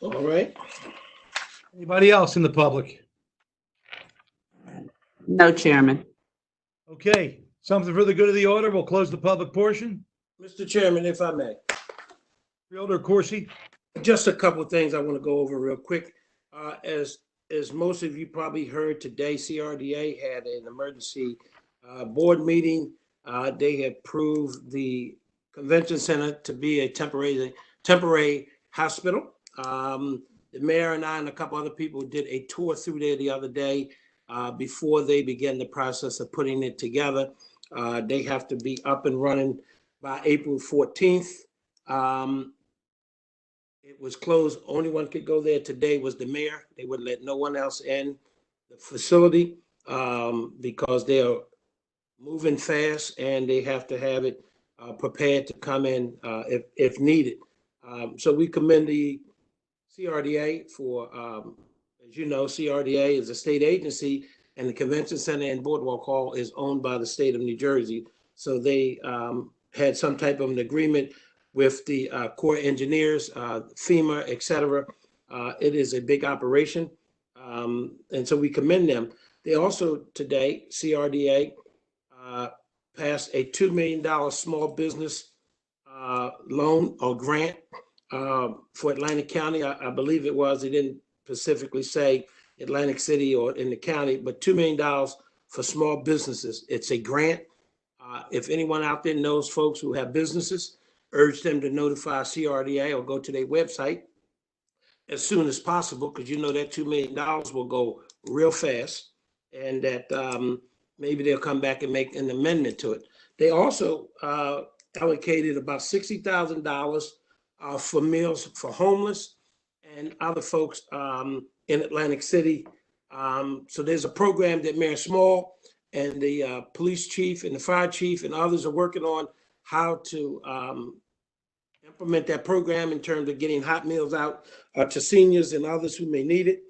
All right. Anybody else in the public? No, Chairman. Okay, something for the good of the order. We'll close the public portion. Mr. Chairman, if I may. Freeholder Corsi. Just a couple of things I want to go over real quick. As most of you probably heard today, CRDA had an emergency board meeting. They approved the convention center to be a temporary hospital. The mayor and I and a couple other people did a tour through there the other day before they began the process of putting it together. They have to be up and running by April 14th. It was closed. Only one could go there today was the mayor. They wouldn't let no one else in the facility because they are moving fast and they have to have it prepared to come in if needed. So we commend the CRDA for, as you know, CRDA is a state agency and the Convention Center and Boardwalk Hall is owned by the state of New Jersey. So they had some type of an agreement with the Corps of Engineers, FEMA, et cetera. It is a big operation. And so we commend them. They also today, CRDA, passed a $2 million small business loan or grant for Atlantic County. I believe it was, they didn't specifically say Atlantic City or in the county, but $2 million for small businesses. It's a grant. If anyone out there knows folks who have businesses, urge them to notify CRDA or go to their website as soon as possible, because you know that $2 million will go real fast, and that maybe they'll come back and make an amendment to it. They also allocated about $60,000 for meals for homeless and other folks in Atlantic City. So there's a program that Mayor Small and the police chief and the fire chief and others are working on how to implement that program in terms of getting hot meals out to seniors and others who may need it.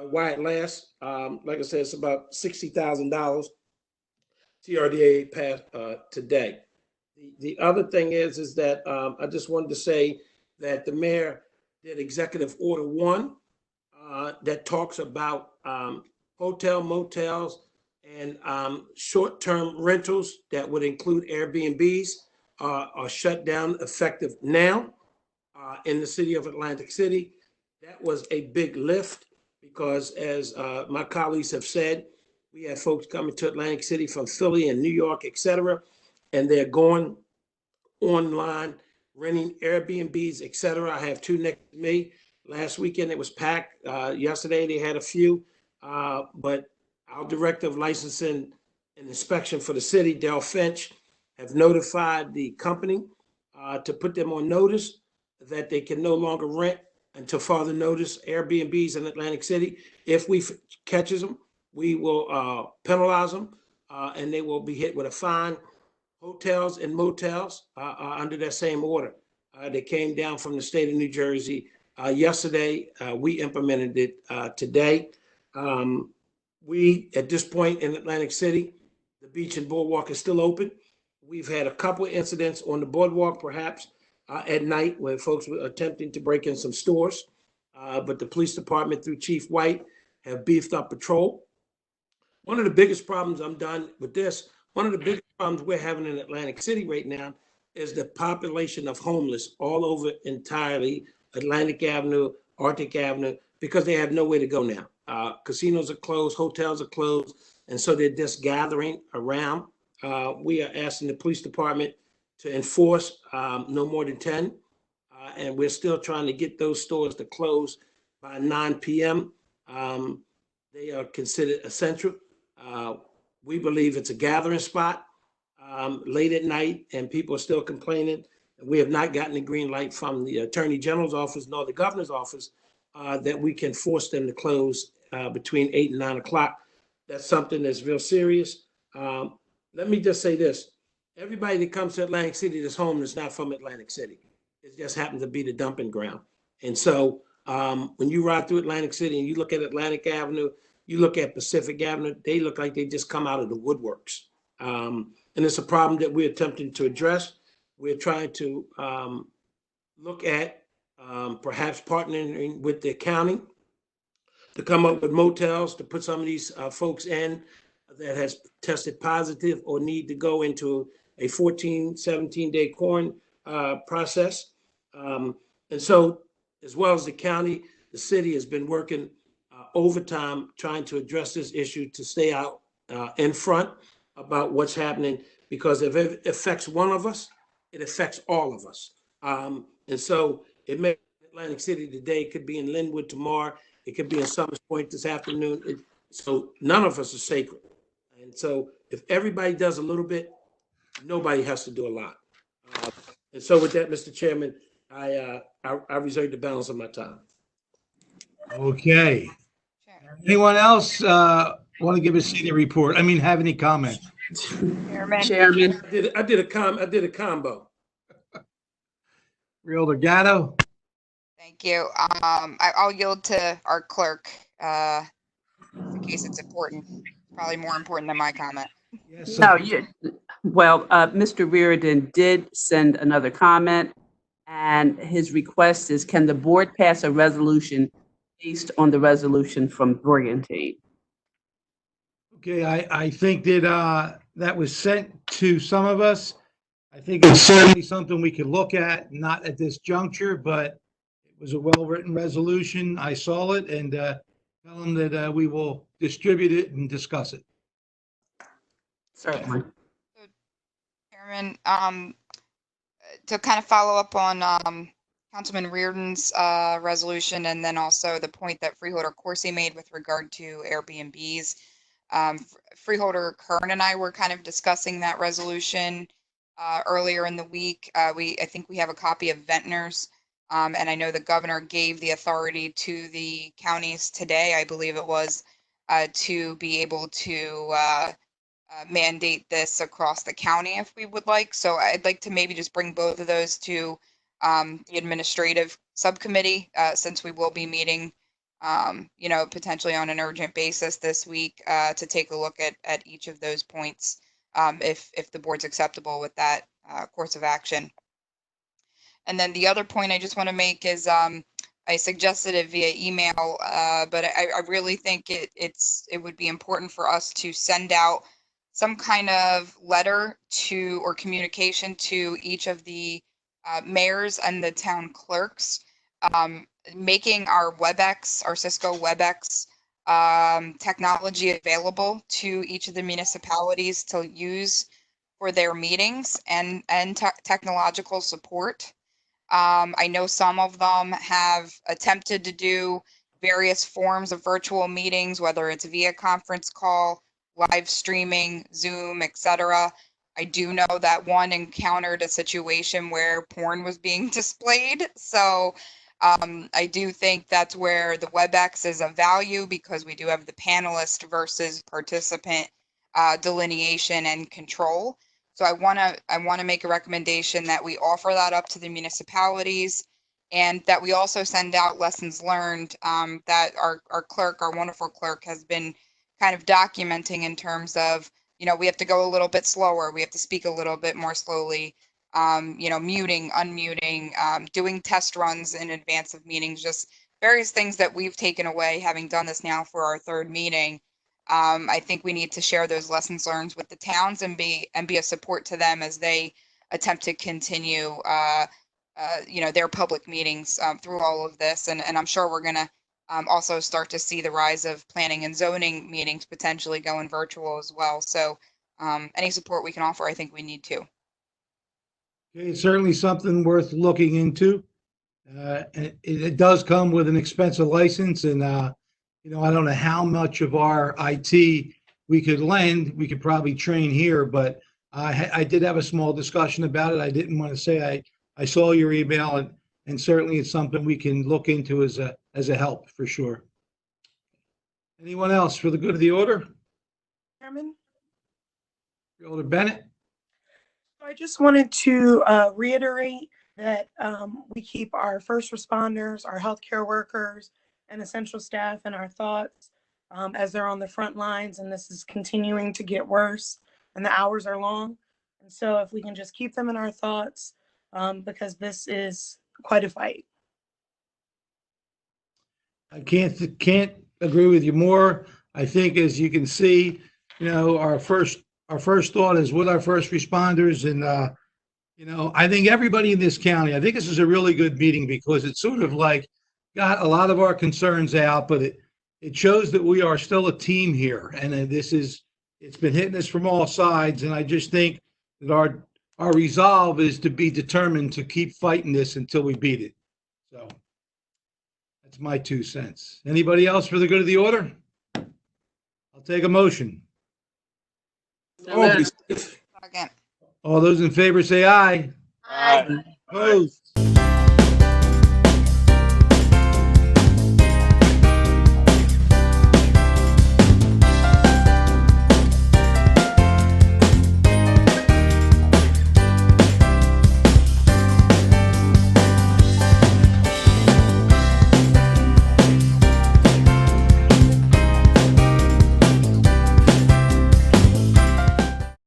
While it lasts, like I said, it's about $60,000 CRDA passed today. The other thing is that I just wanted to say that the mayor did Executive Order 1 that talks about hotel, motels, and short-term rentals that would include Airbnbs are shut down effective now in the city of Atlantic City. That was a big lift because, as my colleagues have said, we have folks coming to Atlantic City from Philly and New York, et cetera, and they're going online, renting Airbnbs, et cetera. I have two next to me. Last weekend it was packed. Yesterday they had a few, but our director of licensing and inspection for the city, Del Finch, have notified the company to put them on notice that they can no longer rent until further notice Airbnbs in Atlantic City. If we catches them, we will penalize them and they will be hit with a fine. Hotels and motels are under that same order. They came down from the state of New Jersey yesterday. We implemented it today. We, at this point in Atlantic City, the beach and boardwalk is still open. We've had a couple of incidents on the boardwalk, perhaps at night, where folks were attempting to break in some stores. But the police department, through Chief White, have beefed up patrol. One of the biggest problems, I'm done with this, one of the biggest problems we're having in Atlantic City right now is the population of homeless all over entirely Atlantic Avenue, Arctic Avenue, because they have nowhere to go now. Casinos are closed, hotels are closed, and so they're just gathering around. We are asking the police department to enforce no more than 10, and we're still trying to get those stores to close by 9 p.m. They are considered essential. We believe it's a gathering spot late at night, and people are still complaining. We have not gotten the green light from the Attorney General's office nor the governor's office that we can force them to close between 8 and 9 o'clock. That's something that's real serious. Let me just say this. Everybody that comes to Atlantic City that's homeless is not from Atlantic City. It just happens to be the dumping ground. And so when you ride through Atlantic City and you look at Atlantic Avenue, you look at Pacific Avenue, they look like they just come out of the woodworks. And it's a problem that we're attempting to address. We're trying to look at perhaps partnering with the county to come up with motels to put some of these folks in that has tested positive or need to go into a 14, 17-day quarantine process. And so, as well as the county, the city has been working overtime trying to address this issue to stay out in front about what's happening, because if it affects one of us, it affects all of us. And so it may be Atlantic City today, it could be in Linwood tomorrow, it could be in Summers Point this afternoon. So none of us are sacred. And so if everybody does a little bit, nobody has to do a lot. And so with that, Mr. Chairman, I reserve the balance of my time. Okay. Anyone else want to give a senior report? I mean, have any comments? Chairman, I did a combo. Freeholder Gatto? Thank you. I'll yield to our clerk, in case it's important. Probably more important than my comment. Yes. no, Mr. Reardon did send another comment, and his request is, can the board pass a resolution based on the resolution from Brigantine? Okay, I think that that was sent to some of us. I think it's certainly something we could look at, not at this juncture, but it was a well-written resolution. I saw it and tell them that we will distribute it and discuss it. Certainly. So, Chairman, to kind of follow up on Councilman Reardon's resolution, and then also the point that Freeholder Coursey made with regard to Airbnbs. Freeholder Kern and I were kind of discussing that resolution earlier in the week. I think we have a copy of Ventnor's, and I know the governor gave the authority to the counties today, I believe it was, to be able to mandate this across the county if we would like. So I'd like to maybe just bring both of those to the administrative subcommittee, since we will be meeting, potentially on an urgent basis this week, to take a look at each of those points, if the board's acceptable with that course of action. And then the other point I just want to make is, I suggested it via email, but I really think it would be important for us to send out some kind of letter to, or communication to, each of the mayors and the town clerks, making our WebEx, our Cisco WebEx technology available to each of the municipalities to use for their meetings and technological support. I know some of them have attempted to do various forms of virtual meetings, whether it's via conference call, live streaming, Zoom, etc. I do know that one encountered a situation where porn was being displayed. So I do think that's where the WebEx is of value, because we do have the panelist versus participant delineation and control. So I want to make a recommendation that we offer that up to the municipalities, and that we also send out lessons learned that our clerk, our wonderful clerk, has been kind of documenting in terms of, we have to go a little bit slower. We have to speak a little bit more slowly, muting, unmuting, doing test runs in advance of meetings, just various things that we've taken away, having done this now for our third meeting. I think we need to share those lessons learned with the towns and be a support to them as they attempt to continue, their public meetings through all of this. And I'm sure we're going to also start to see the rise of planning and zoning meetings potentially going virtual as well. So any support we can offer, I think we need to. Okay, it's certainly something worth looking into. And it does come with an expensive license, and I don't know how much of our IT we could lend. We could probably train here, but I did have a small discussion about it. I didn't want to say I saw your email, and certainly it's something we can look into as a help for sure. Anyone else for the good of the order? Chairman, Freeholder Bennett? I just wanted to reiterate that we keep our first responders, our healthcare workers, and essential staff in our thoughts as they're on the front lines, and this is continuing to get worse, and the hours are long. And so if we can just keep them in our thoughts, because this is quite a fight. I can't agree with you more. I think, as you can see, our first thought is with our first responders, and I think everybody in this county. I think this is a really good meeting because it's sort of like got a lot of our concerns out, but it shows that we are still a team here, and it's been hitting us from all sides. And I just think that our resolve is to be determined to keep fighting this until we beat it. So. That's my 2 cents. Anybody else for the good of the order? I'll take a motion. Oh, Second. All those in favor say aye. Aye. Opposed?